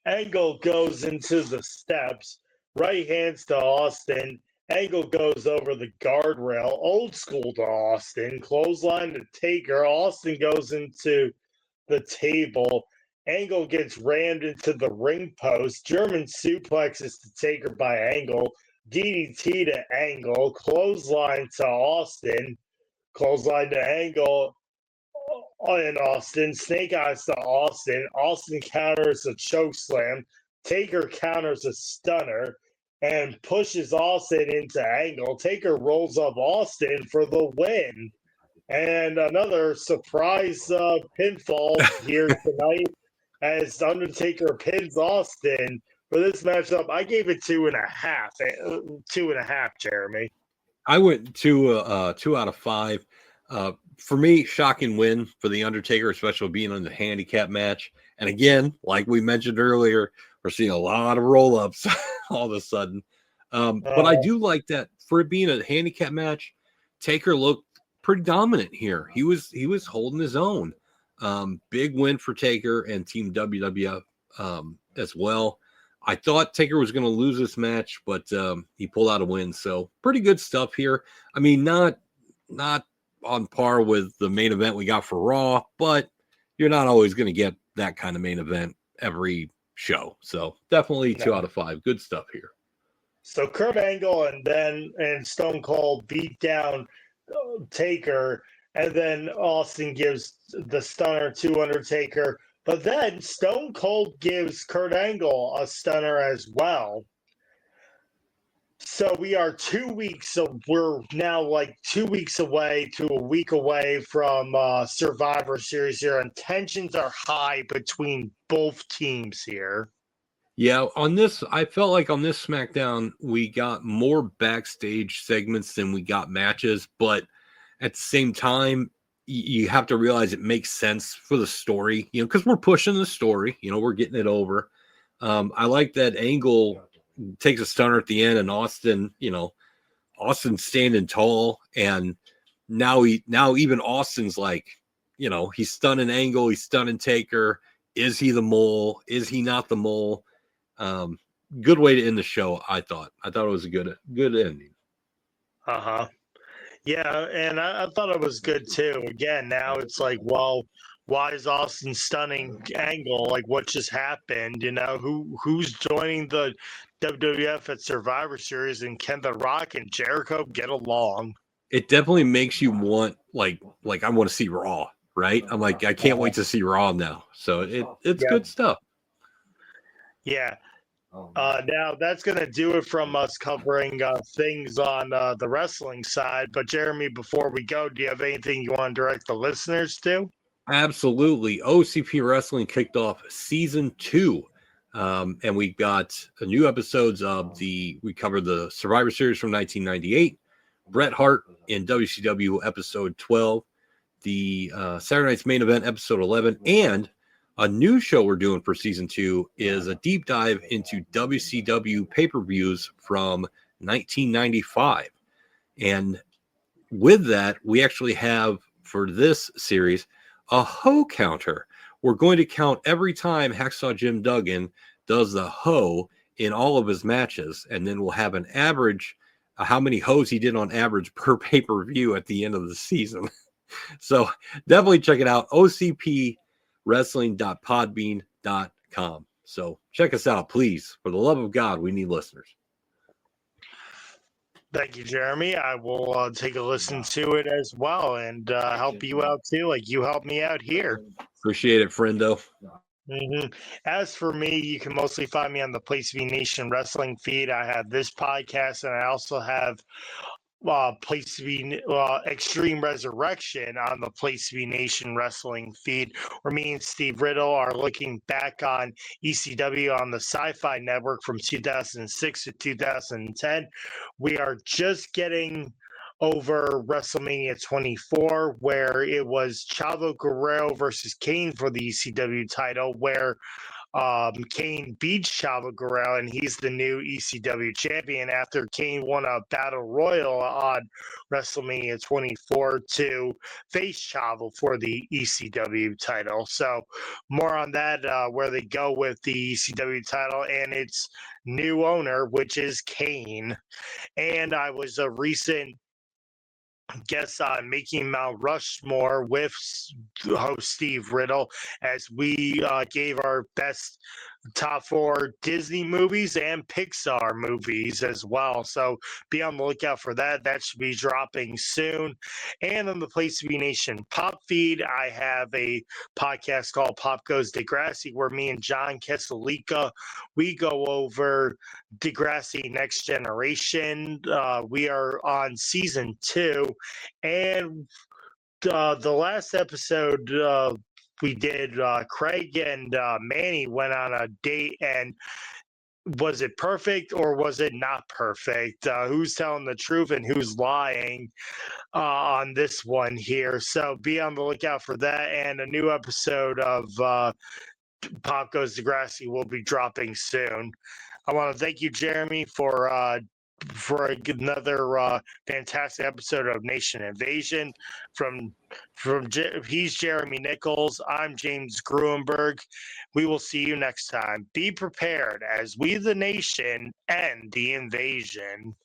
Angle goes into the steps. Right hands to Austin. Angle goes over the guardrail. Old school to Austin. Clothesline to Taker. Austin goes into the table. Angle gets rammed into the ring post. German suplexes to Taker by Angle. DDT to Angle. Clothesline to Austin. Clothesline to Angle in Austin. Snake Eyes to Austin. Austin counters a choke slam. Taker counters a stunner and pushes Austin into Angle. Taker rolls up Austin for the win. And another surprise pinfall here tonight as Undertaker pins Austin. For this matchup, I gave it 2.5. 2.5, Jeremy. I went 2 out of 5. For me, shocking win for the Undertaker, especially being on the handicap match. And again, like we mentioned earlier, we're seeing a lot of roll-ups all of a sudden. But I do like that for it being a handicap match. Taker looked pretty dominant here. He was holding his own. Big win for Taker and Team WWF as well. I thought Taker was going to lose this match, but he pulled out a win. So pretty good stuff here. I mean, not on par with the main event we got for Raw, but you're not always going to get that kind of main event every show. So definitely 2 out of 5. Good stuff here. So Kurt Angle and Stone Cold beat down Taker, and then Austin gives the stunner to Undertaker. But then Stone Cold gives Kurt Angle a stunner as well. So we are 2 weeks. So we're now like 2 weeks away to a week away from Survivor Series here, and tensions are high between both teams here. Yeah, on this, I felt like on this SmackDown, we got more backstage segments than we got matches. But at the same time, you have to realize it makes sense for the story, because we're pushing the story, we're getting it over. I like that Angle takes a stunner at the end, and Austin, Austin's standing tall, and now even Austin's like, he's stunning Angle, he's stunning Taker. Is he the mole? Is he not the mole? Good way to end the show. I thought it was a good ending. Yeah, and I thought it was good too. Again, now it's like, well, why is Austin stunning Angle? Like, what just happened? Who's joining the WWF at Survivor Series, and can the Rock and Jericho get along? It definitely makes you want like I want to see Raw, right? I'm like, I can't wait to see Raw now. So it's good stuff. Yeah. Now that's going to do it from us covering things on the wrestling side. But Jeremy, before we go, do you have anything you want to direct the listeners to? Absolutely. OCP Wrestling kicked off season 2. And we got new episodes of we covered the Survivor Series from 1998, Bret Hart in WCW episode 12, the Saturday Night's Main Event episode 11, and a new show we're doing for season 2 is a deep dive into WCW pay-per-views from 1995. And with that, we actually have for this series a hoe counter. We're going to count every time Hacksaw Jim Duggan does the hoe in all of his matches, and then we'll have an average how many hoes he did on average per pay-per-view at the end of the season. So definitely check it out, ocpwrestling.podbean.com. So check us out, please. For the love of God, we need listeners. Thank you, Jeremy. I will take a listen to it as well and help you out too, like you helped me out here. Appreciate it, friendo. Mm-hmm. As for me, you can mostly find me on the Place to Be Nation wrestling feed. I have this podcast, and I also have Place to Be Extreme Resurrection on the Place to Be Nation wrestling feed, where me and Steve Riddle are looking back on ECW on the Sci-Fi Network from 2006 to 2010. We are just getting over WrestleMania 24, where it was Chavo Guerrero versus Kane for the ECW title, where Kane beat Chavo Guerrero, and he's the new ECW champion after Kane won a battle royal on WrestleMania 24 to face Chavo for the ECW title. So more on that, where they go with the ECW title and its new owner, which is Kane. And I was a recent guest on Making Mount Rushmore with host Steve Riddle, as we gave our best top 4 Disney movies and Pixar movies as well. So be on the lookout for that. That should be dropping soon. And on the Place to Be Nation Pop feed, I have a podcast called Pop Goes Degrassi, where me and John Kesselika, we go over Degrassi Next Generation. We are on season 2, and the last episode we did, Craig and Manny went on a date, and was it perfect or was it not perfect? Who's telling the truth and who's lying on this one here? So be on the lookout for that, and a new episode of Pop Goes Degrassi will be dropping soon. I want to thank you, Jeremy, for another fantastic episode of Nation Invasion. He's Jeremy Nichols. I'm James Gruenberg. We will see you next time. Be prepared as we, the nation, end the invasion.